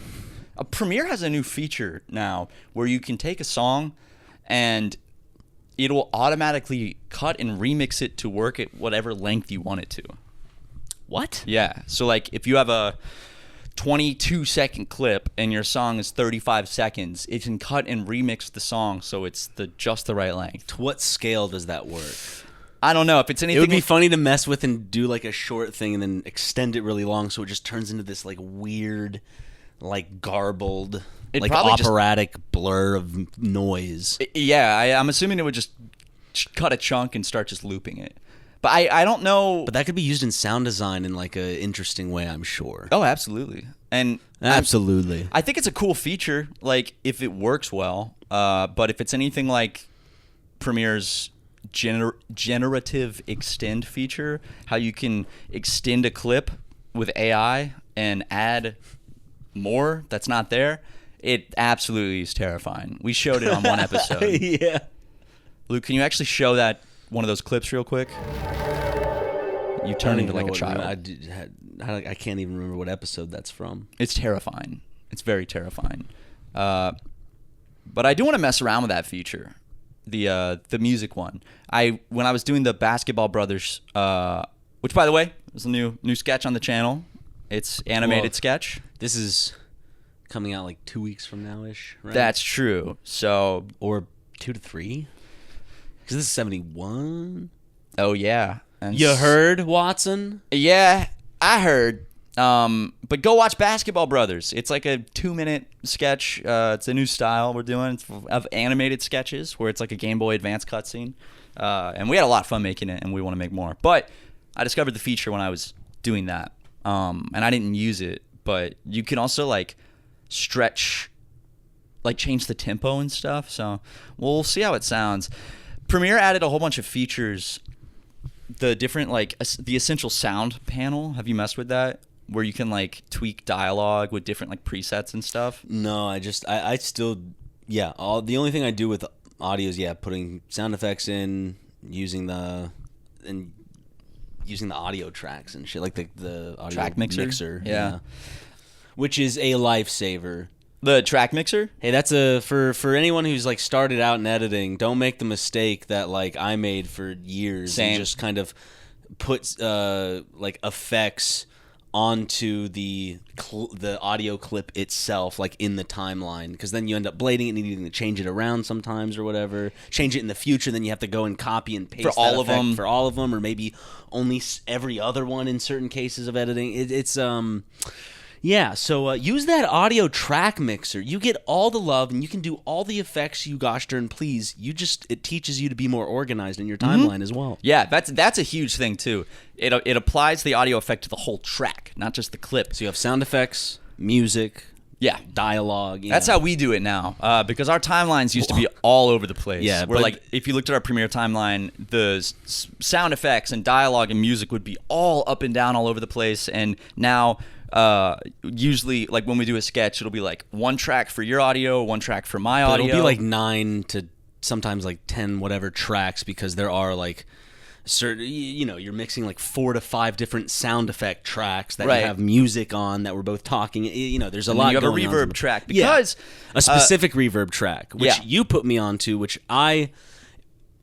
Premiere has a new feature now where you can take a song and it will automatically cut and remix it to work at whatever length you want it to. What? Yeah. So like if you have a 22-second clip and your song is 35 seconds, it can cut and remix the song so it's just the right length. To what scale does that work? I don't know if it's anything. It would be funny to mess with and do like a short thing and then extend it really long so it just turns into this like weird, like garbled, like operatic blur of noise. Yeah, I'm assuming it would just cut a chunk and start just looping it. But I don't know. But that could be used in sound design in like a interesting way, I'm sure. Oh, absolutely. And absolutely. I think it's a cool feature, like if it works well. But if it's anything like Premiere's generative extend feature, how you can extend a clip with AI and add more that's not there, it absolutely is terrifying. We showed it on one episode. Yeah. Luke, can you actually show that one of those clips real quick? You turn into like a child. I can't even remember what episode that's from. It's terrifying. It's very terrifying. But I do want to mess around with that feature, the music one. When I was doing the Basketball Brothers, which by the way is a new sketch on the channel. It's animated sketch. This is coming out like 2 weeks from now-ish, right? That's true. So or 2 to 3. Because this is 71. Oh yeah. And you heard, Watson? Yeah, I heard. But go watch Basketball Brothers. It's like a 2-minute sketch. It's a new style we're doing. It's of animated sketches where it's like a Game Boy Advance cutscene. And we had a lot of fun making it, and we want to make more. But I discovered the feature when I was doing that, and I didn't use it. But you can also like stretch, like change the tempo and stuff. So we'll see how it sounds. Premiere added a whole bunch of features. The different like the essential sound panel. Have you messed with that? Where you can like tweak dialogue with different like presets and stuff. No, I still the only thing I do with audio is putting sound effects in, using the audio tracks and shit, like the audio track mixer. Yeah. Which is a lifesaver. The track mixer? Hey, that's for anyone who's like started out in editing, don't make the mistake that like I made for years. Same. And just kind of put like effects onto the audio clip itself, like in the timeline, because then you end up blading it and needing to change it around sometimes or whatever. Change it in the future, then you have to go and copy and paste for all of them, or maybe only every other one in certain cases of editing. Yeah, so use that audio track mixer. You get all the love, and you can do all the effects you gosh darn please. It teaches you to be more organized in your timeline as well. Yeah, that's a huge thing too. It applies the audio effect to the whole track, not just the clip. So you have sound effects, music, yeah, dialogue. That's how we do it now, because our timelines used to be all over the place. Yeah, where but like if you looked at our Premiere timeline, the sound effects and dialogue and music would be all up and down all over the place, and now usually like when we do a sketch, it'll be like one track for your audio, one track for my audio. It'll be like 9 to sometimes like 10 whatever tracks, because there are like certain, you're mixing like 4 to 5 different sound effect tracks that Right. have music on that we're both talking. There's a And lot. then you have a going on. reverb track because a specific reverb track, which yeah. you put me onto, which I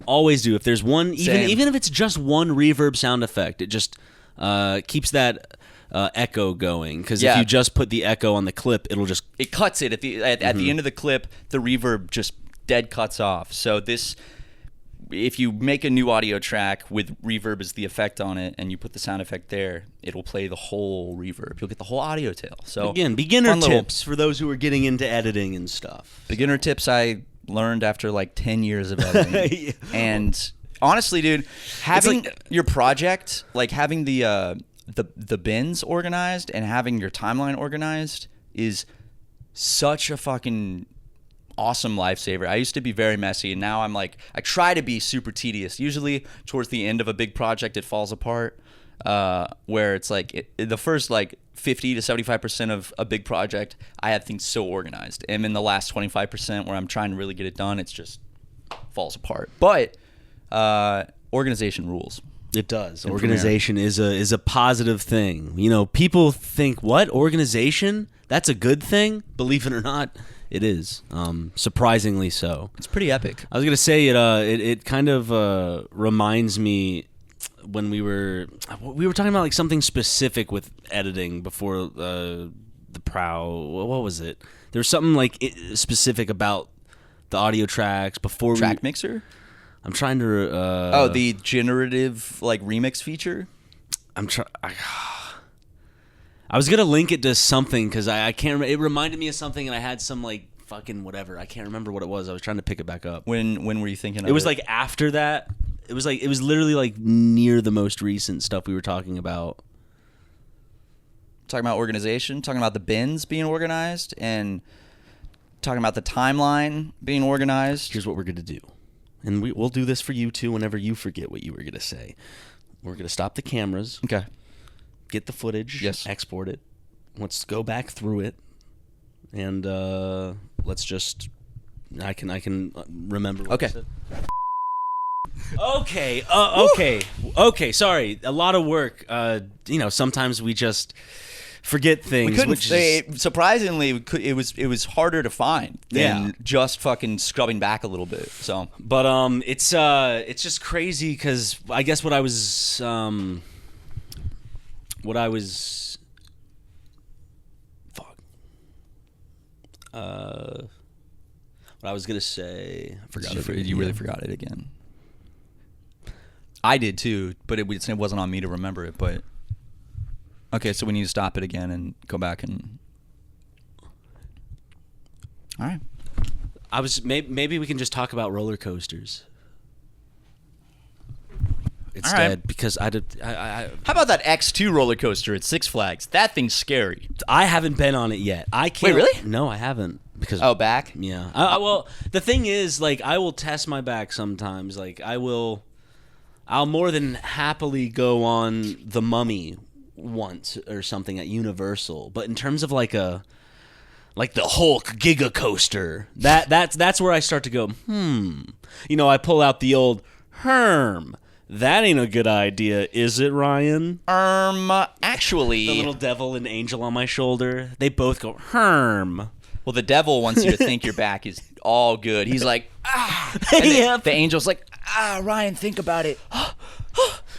always do. If there's one, even if it's just one reverb sound effect, it just keeps that echo going. Because if you just put the echo on the clip, it cuts it at the end of the clip. The reverb just dead cuts off. So if you make a new audio track with reverb as the effect on it, and you put the sound effect there, it'll play the whole reverb. You'll get the whole audio tail. So again, beginner tips for those who are getting into editing and stuff. Beginner tips I learned after like 10 years of editing. Yeah. And honestly, dude, having your project, like having the bins organized and having your timeline organized is such a fucking awesome lifesaver. I used to be very messy, and now I try to be super tedious. Usually towards the end of a big project, it falls apart, where it's like the first like 50 to 75% of a big project, I have things so organized. And in the last 25% where I'm trying to really get it done, it's just falls apart. But organization rules. It does. Organization is a positive thing. People think, what? Organization? That's a good thing? Believe it or not, it is. Surprisingly so. It's pretty epic. I was going to say it kind of reminds me when we were talking about like something specific with editing before the Prow. What was it? There was something like specific about the audio tracks before Track mixer? I'm trying to the generative like remix feature? I was gonna link it to something because I can't remember. It reminded me of something, and I had some like fucking whatever. I can't remember what it was. I was trying to pick it back up. When were you thinking of it? It was like after that. It was literally like near the most recent stuff we were talking about. Talking about organization, talking about the bins being organized, and talking about the timeline being organized. Here's what we're gonna do, and we'll do this for you too. Whenever you forget what you were gonna say, we're gonna stop the cameras. Okay. Get the footage. Yes. Export it. Let's go back through it, and let's just. I can remember. What Okay. I said. Okay. Sorry, a lot of work. Sometimes we just forget things. We couldn't say. Surprisingly, it was harder to find than just fucking scrubbing back a little bit. So, but it's just crazy because I guess what I was gonna say. I forgot it. You really forgot it again. I did too, but it wasn't on me to remember it. But okay, so we need to stop it again and go back and. All right. Maybe we can just talk about roller coasters instead, All right. because I How about that X2 roller coaster at Six Flags? That thing's scary. I haven't been on it yet. I can't. Wait, really? No, I haven't. Because back? Yeah. Well, the thing is, like, I will test my back sometimes. Like, I'll more than happily go on The Mummy once or something at Universal. But in terms of like the Hulk Giga Coaster, that's where I start to go, I pull out the old Herm. That ain't a good idea, is it, Ryan? Actually, The little devil and angel on my shoulder. They both go, Herm. well, the devil wants you to think your back is all good. He's like, ah. Yeah. The angel's like, Ryan, think about it.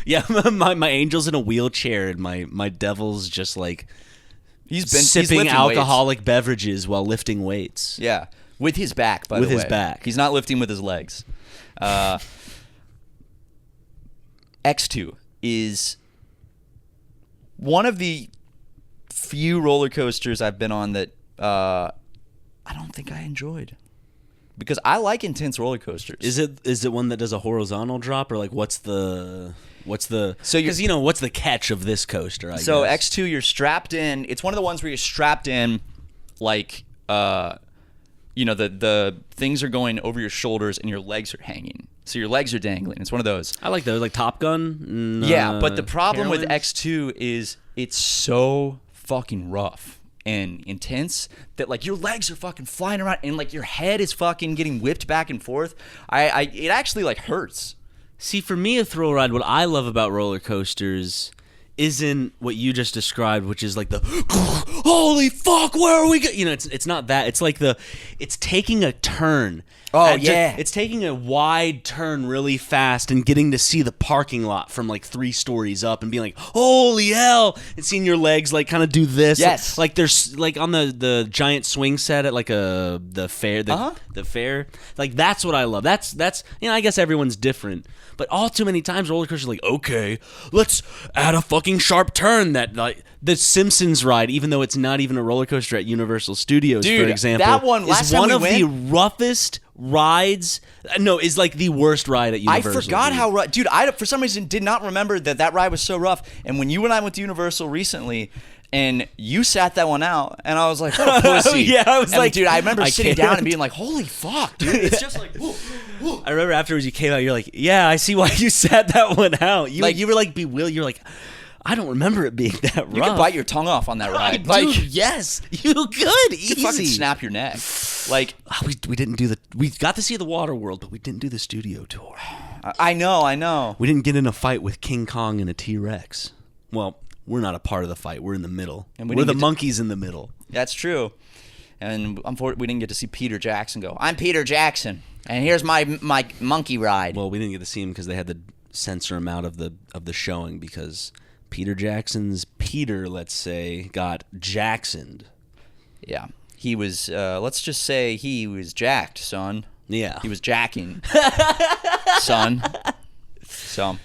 Yeah, my angel's in a wheelchair, and my devil's just like He's sipping lifting alcoholic beverages while lifting weights. Yeah, with his back, by the way. With his back. He's not lifting with his legs. X2 is one of the few roller coasters I've been on that I don't think I enjoyed. Because I like intense roller coasters. Is it one that does a horizontal drop, or like what's the So because what's the catch of this coaster? I guess. X2, you're strapped in. It's one of the ones where you're strapped in, like the things are going over your shoulders and your legs are hanging. So your legs are dangling. It's one of those. I like those, like Top Gun. Yeah, but the problem with Heroines? X2 is it's so fucking rough and intense that like your legs are fucking flying around and like your head is fucking getting whipped back and forth. It actually like hurts. See, for me, a thrill ride, what I love about roller coasters isn't what you just described, which is like the holy fuck, where are we going? It's not that. It's like it's taking a turn. Oh, yeah. It's taking a wide turn really fast and getting to see the parking lot from like 3 stories up and being like, holy hell, and seeing your legs like kind of do this. Yes. Like there's like on the giant swing set at like the fair. The fair. Like that's what I love. That's I guess everyone's different. But all too many times roller coasters are like, okay, let's add a fucking sharp turn that like the Simpsons ride, even though it's not even a roller coaster at Universal Studios, Dude, for example. that one, last is time one we of went, the roughest rides. No, is like the worst ride at Universal. I forgot how rough. Dude, I for some reason did not remember that ride was so rough. And when you and I went to Universal recently, and you sat that one out, and I was like, what a pussy. Yeah, I was like, dude, I remember sitting can't. down and being like, holy fuck, dude. It's just like, whoa, whoa. I remember afterwards you came out, you're like, yeah, I see why you sat that one out. You were like bewildered. You're like, I don't remember it being that rough. You could bite your tongue off on that ride. Dude, yes, you could. You could fucking snap your neck. Like, we didn't do we got to see the water world, but we didn't do the studio tour. I know. We didn't get in a fight with King Kong and a T-Rex. Well, we're not a part of the fight. We're in the middle. And we're the monkeys in the middle. That's true. And unfortunately, we didn't get to see Peter Jackson go, I'm Peter Jackson, and here's my monkey ride. Well, we didn't get to see him because they had to censor him out of the showing because Peter Jackson's Peter, let's say, got Jacksoned. Yeah. He was, let's just say he was jacked, son. Yeah. He was jacking, son. So...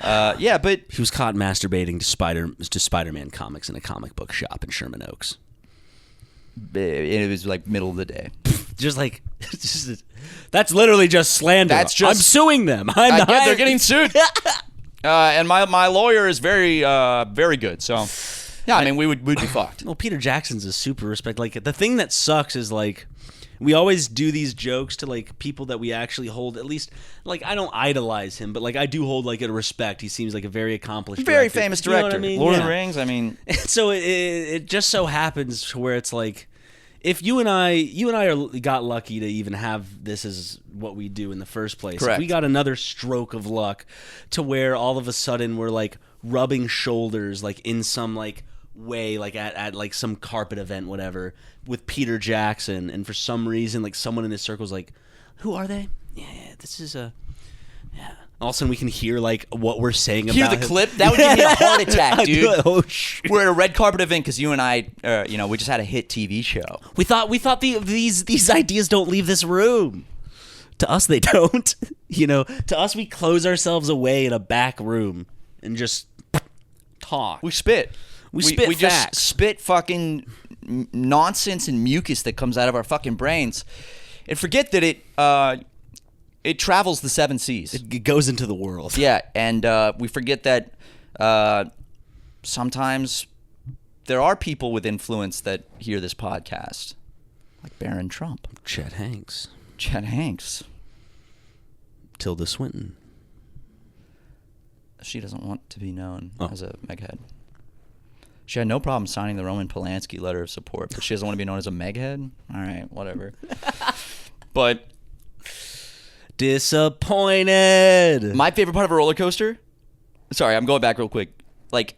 yeah, but he was caught masturbating to Spider-Man comics in a comic book shop in Sherman Oaks. It was like middle of the day. That's literally just slander. I'm suing them. They're getting sued. And my lawyer is very very good. So yeah, I mean we'd be fucked. Well, Peter Jackson's a super respect. Like the thing that sucks is like. We always do these jokes to like people that we actually hold, at least like I don't idolize him, but like I do hold like a respect. He seems like a very accomplished, very director. famous director. You know what I mean? Lord of the Rings. I mean, so it just so happens to where it's like if you and I got lucky to even have this as what we do in the first place. Correct. If we got another stroke of luck to where all of a sudden we're like rubbing shoulders like in some like way like at like some carpet event whatever with Peter Jackson, and for some reason like someone in his circle is like, who are they? Yeah, this is a all of a sudden we can hear like what we're saying hear about the him. clip that would give me a heart attack, dude. Oh shit. We're at a red carpet event because you and I we just had a hit TV show. We thought these ideas don't leave this room. To us they don't. To us we close ourselves away in a back room and just talk. We spit. We spit we just facts. spit fucking nonsense and mucus that comes out of our fucking brains, and forget that it travels the 7 seas. It goes into the world. Yeah, and we forget that sometimes there are people with influence that hear this podcast, like Barron Trump, Chet Hanks, Tilda Swinton. She doesn't want to be known as a meghead. She had no problem signing the Roman Polanski letter of support, but she doesn't want to be known as a meghead? All right, whatever. But disappointed. My favorite part of a roller coaster, sorry, I'm going back real quick, like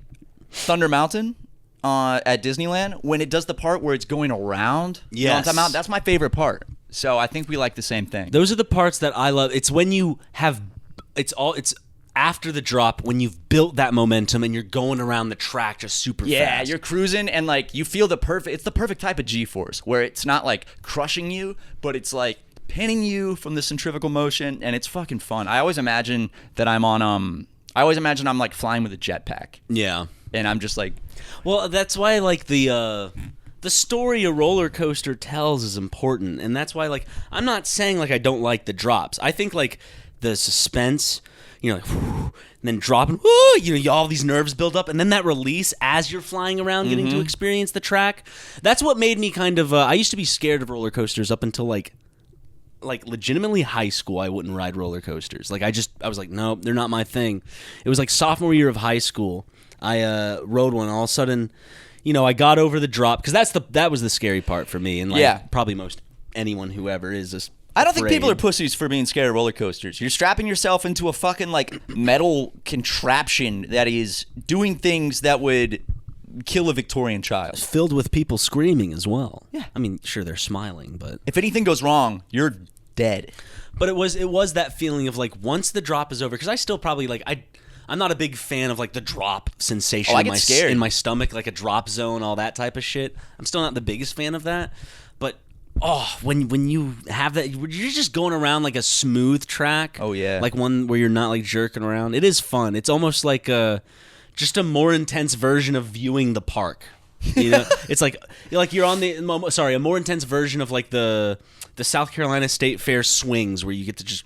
Thunder Mountain at Disneyland, when it does the part where it's going around. Yes. You know what I'm talking about? That's my favorite part. So I think we like the same thing. Those are the parts that I love. It's when you have, it's after the drop when you've built that momentum and you're going around the track just super fast. Yeah, you're cruising and like you feel it's the perfect type of G-force where it's not like crushing you, but it's like pinning you from the centrifugal motion, and it's fucking fun. I always imagine that I'm like flying with a jetpack. Yeah. and I'm just like, Well, that's why like the story a roller coaster tells is important, and that's why like I'm not saying like I don't like the drops. I think like the suspense, like, and then dropping, all these nerves build up, and then that release as you're flying around, getting to experience the track. That's what made me kind of. I used to be scared of roller coasters up until like legitimately high school. I wouldn't ride roller coasters. Like I was like, no, they're not my thing. It was like sophomore year of high school. I rode one. All of a sudden, I got over the drop because that was the scary part for me, and like probably most anyone who ever is. I don't think people are pussies for being scared of roller coasters. You're strapping yourself into a fucking like metal contraption that is doing things that would kill a Victorian child. It's filled with people screaming as well. Yeah, I mean, sure they're smiling, but if anything goes wrong, you're dead. But it was that feeling of like once the drop is over, because I still probably like I'm not a big fan of like the drop sensation in my stomach, like a drop zone, all that type of shit. I'm still not the biggest fan of that. But when you have that, you're just going around like a smooth track. Oh yeah, like one where you're not like jerking around. It is fun. It's almost like just a more intense version of viewing the park. It's like you're on a more intense version of like the South Carolina State Fair swings where you get to just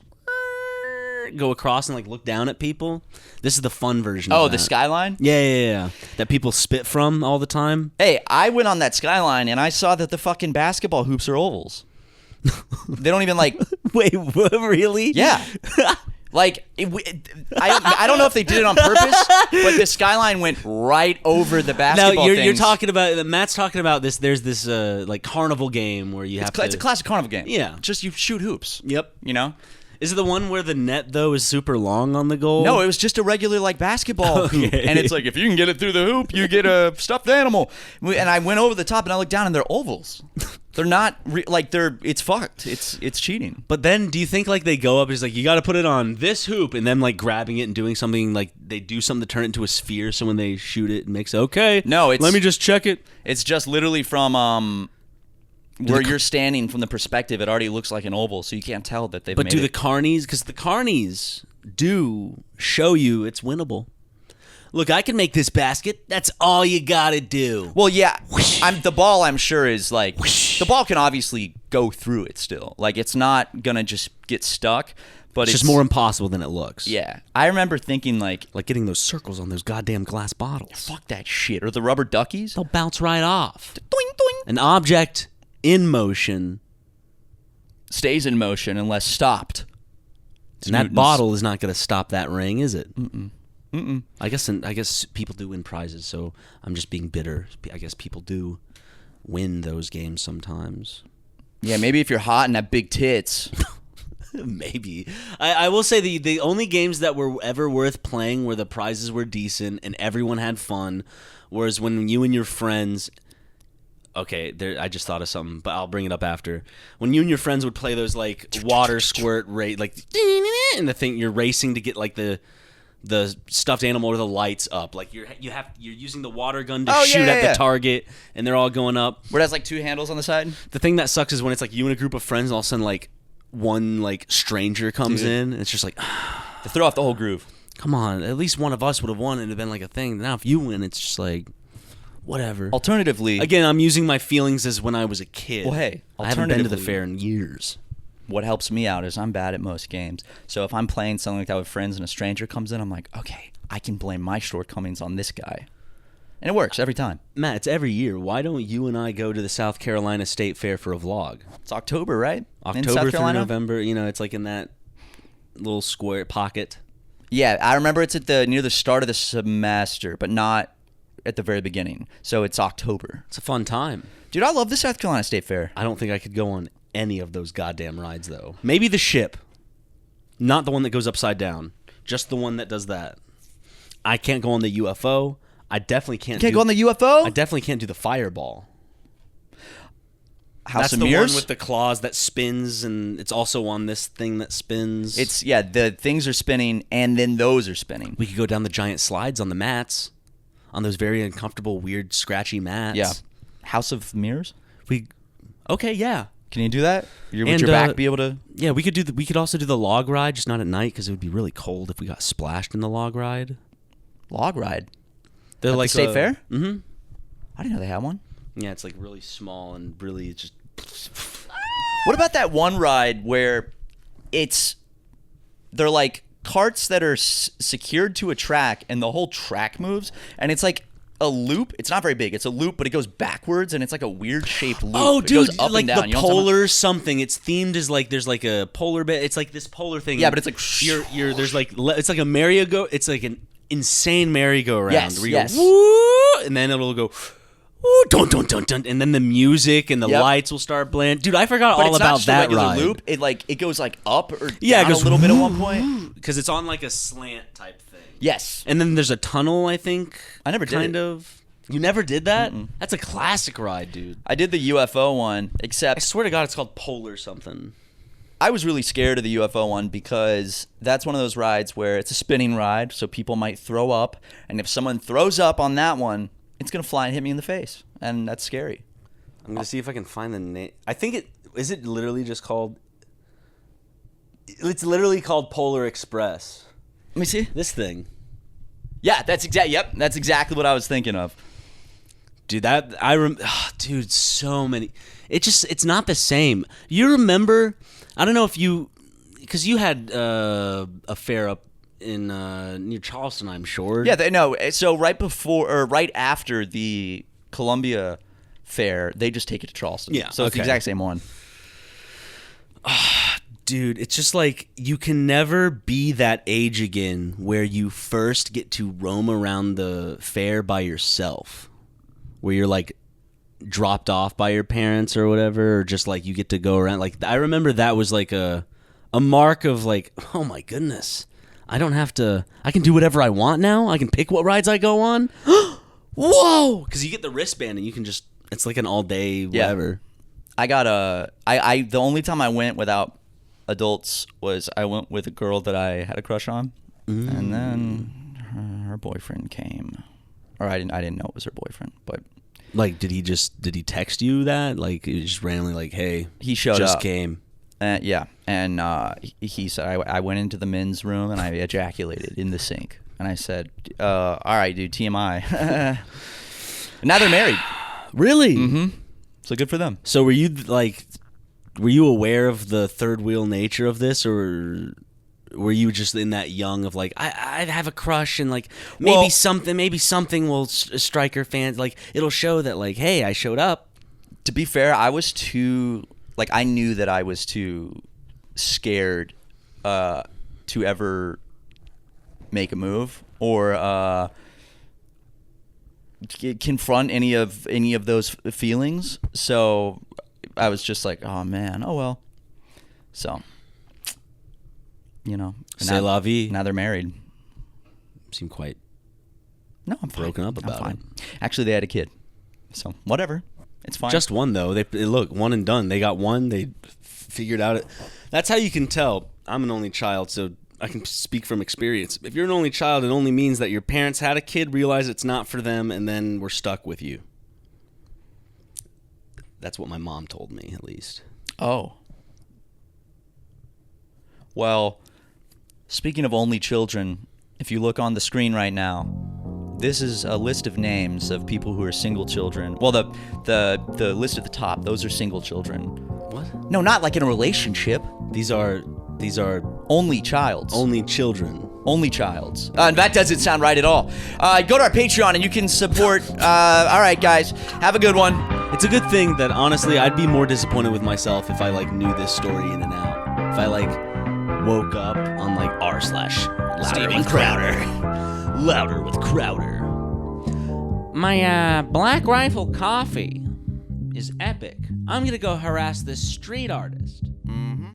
go across and like look down at people. This is the fun version of that. The skyline? Yeah. That people spit from all the time. Hey, I went on that skyline and I saw that the fucking basketball hoops are ovals. They don't even like... Wait, what, really? Yeah. Like, I don't know if they did it on purpose, but the skyline went right over the basketball things. You're talking about... Matt's talking about this. There's this like carnival game where you have to... It's a classic carnival game. Yeah. Just you shoot hoops. Yep. Is it the one where the net, though, is super long on the goal? No, it was just a regular, like, basketball hoop. And it's like, if you can get it through the hoop, you get a stuffed animal. And I went over the top, and I looked down, and they're ovals. They're not, it's fucked. It's cheating. But then, do you think, like, they go up, it's like, you got to put it on this hoop, and then, like, grabbing it and doing something, like, they do something to turn it into a sphere, so when they shoot it, it makes, okay. No, let me just check it. It's just literally from, where you're standing from the perspective, it already looks like an oval, so you can't tell that they've made it. But do the carnies, because the carnies do show you it's winnable. Look, I can make this basket. That's all you gotta do. Well, yeah, the ball, I'm sure, is like, the ball can obviously go through it still. Like, it's not gonna just get stuck, but it's just more impossible than it looks. Yeah. I remember thinking, like getting those circles on those goddamn glass bottles. Fuck that shit. Or the rubber duckies. They'll bounce right off. Doing, doing. An object in motion stays in motion unless stopped. And that bottle is not going to stop that ring, is it? I guess people do win prizes, so I'm just being bitter. I guess people do win those games sometimes. Yeah, maybe if you're hot and have big tits. Maybe. I will say the only games that were ever worth playing where the prizes were decent and everyone had fun was when you and your friends... Okay, I just thought of something, but I'll bring it up after. When you and your friends would play those like water squirt rate, like, and the thing you're racing to get like the stuffed animal or the lights up, like you're using the water gun to shoot at the target, and they're all going up. Where it has like two handles on the side. The thing that sucks is when it's like you and a group of friends, and all of a sudden like one like stranger comes in, and it's just like to throw off the whole groove. Come on, at least one of us would have won, and it'd have been like a thing. Now if you win, it's just like. Whatever. Alternatively... Again, I'm using my feelings as when I was a kid. Well, hey, I haven't been to the fair in years. What helps me out is I'm bad at most games. So if I'm playing something like that with friends and a stranger comes in, I'm like, okay, I can blame my shortcomings on this guy. And it works every time. Matt, it's every year. Why don't you and I go to the South Carolina State Fair for a vlog? It's October, right? October through November. It's like in that little square pocket. Yeah, I remember it's at near the start of the semester, but not... at the very beginning. So it's October. It's a fun time. Dude, I love the South Carolina State Fair. I don't think I could go on any of those goddamn rides, though. Maybe the ship. Not the one that goes upside down. Just the one that does that. I can't go on the UFO. I definitely can't go on the UFO? I definitely can't do the fireball. House of Mirrors? That's the one with the claws that spins, and it's also on this thing that spins. The things are spinning, and then those are spinning. We could go down the giant slides on the mats. On those very uncomfortable, weird, scratchy mats. Yeah. House of Mirrors? Okay, yeah. Can you do that? Would your back be able to? Yeah, we could also do the log ride, just not at night because it would be really cold if we got splashed in the log ride. Log ride? They're At like the State Fair? Mm-hmm. I didn't know they had one. Yeah, it's like really small and really just. What about that one ride where they're like carts that are secured to a track and the whole track moves, and it's like a loop. It's not very big. It's a loop, but it goes backwards, and it's like a weird shaped loop. Oh, it dude, goes up like and down. the You know what I'm talking polar something. It's themed as like there's like a polar bit. It's like this polar thing. Yeah, but it's like you're there's like it's like a merry-go. It's like an insane merry-go-round. Yes, where you yes. go, woo, and then it'll go. Ooh, dun, dun, dun, dun, and then the music and the lights will start playing. Dude, I forgot But all it's not about just a that regular ride. loop. It goes like up or Yeah, down it goes a little bit at one point. because it's on like a slant type thing. Yes, And then there's a tunnel, I think. I never did kind it. of. You never did that? That's a classic ride, dude. I did the UFO one, I except swear to God, it's called Polar something. I was really scared of the UFO one because that's one of those rides where it's a spinning ride, so people might throw up, and if someone throws up on that one, it's gonna fly and hit me in the face, and that's scary. I'm gonna see if I can find the name. I think it literally just called. It's literally called Polar Express. Let me see. This thing, Yeah, that's exactly what I was thinking of. dude. Dude, so many. It's not the same. You remember? I don't know if you, because you had a fair up in near Charleston, I'm sure. Yeah, so right before or right after the Columbia Fair, they just take it to Charleston. Yeah, so it's the okay. exact same one. Dude, it's just like you can never be that age again where you first get to roam around the fair by yourself, where you're like dropped off by your parents or whatever, or just like you get to go around. Like I remember that was like a mark of like, oh my goodness, I don't have to. I can do whatever I want now. I can pick what rides I go on. Whoa! Because you get the wristband and you can just. It's like an all day whatever. I got the only time I went without adults was I went with a girl that I had a crush on, and then her boyfriend came, or I didn't know it was her boyfriend, but Like, did he text you that? Like, it was just randomly like, hey, he showed just up. came. Yeah, and he said I went into the men's room and I ejaculated in the sink, and I said, all right, dude, TMI. And now they're married. Really? Mm-hmm. So good for them. So were you aware of the third wheel nature of this, or were you just in that young of like I have a crush and like maybe something will strike her fans, like it'll show that like, hey, I showed up. To be fair, I was too I knew that I was too scared to ever make a move or confront any of those feelings. So I was just like, oh man, oh well. So, C'est la vie. Now they're married. Seem quite No, I'm fine. broken up I'm about fine. it. Actually, they had a kid, so whatever. It's fine. Just one though. Look, one and done. They got one. They figured out it. That's how you can tell. I'm an only child, so I can speak from experience. If you're an only child, it only means that your parents had a kid, realized it's not for them, and then were stuck with you. That's what my mom told me, at least. Oh. Well, speaking of only children, if you look on the screen right now, this is a list of names of people who are single children. Well, the list at the top, those are single children. What? No, not like in a relationship. These are Only childs. only children. Only childs. And that doesn't sound right at all. Go to our Patreon and you can support. All right, guys. Have a good one. It's a good thing that, honestly, I'd be more disappointed with myself if I, knew this story in and out. If I, woke up on, r/Louder with Crowder. Louder with Crowder. My, Black Rifle coffee is epic. I'm gonna go harass this street artist.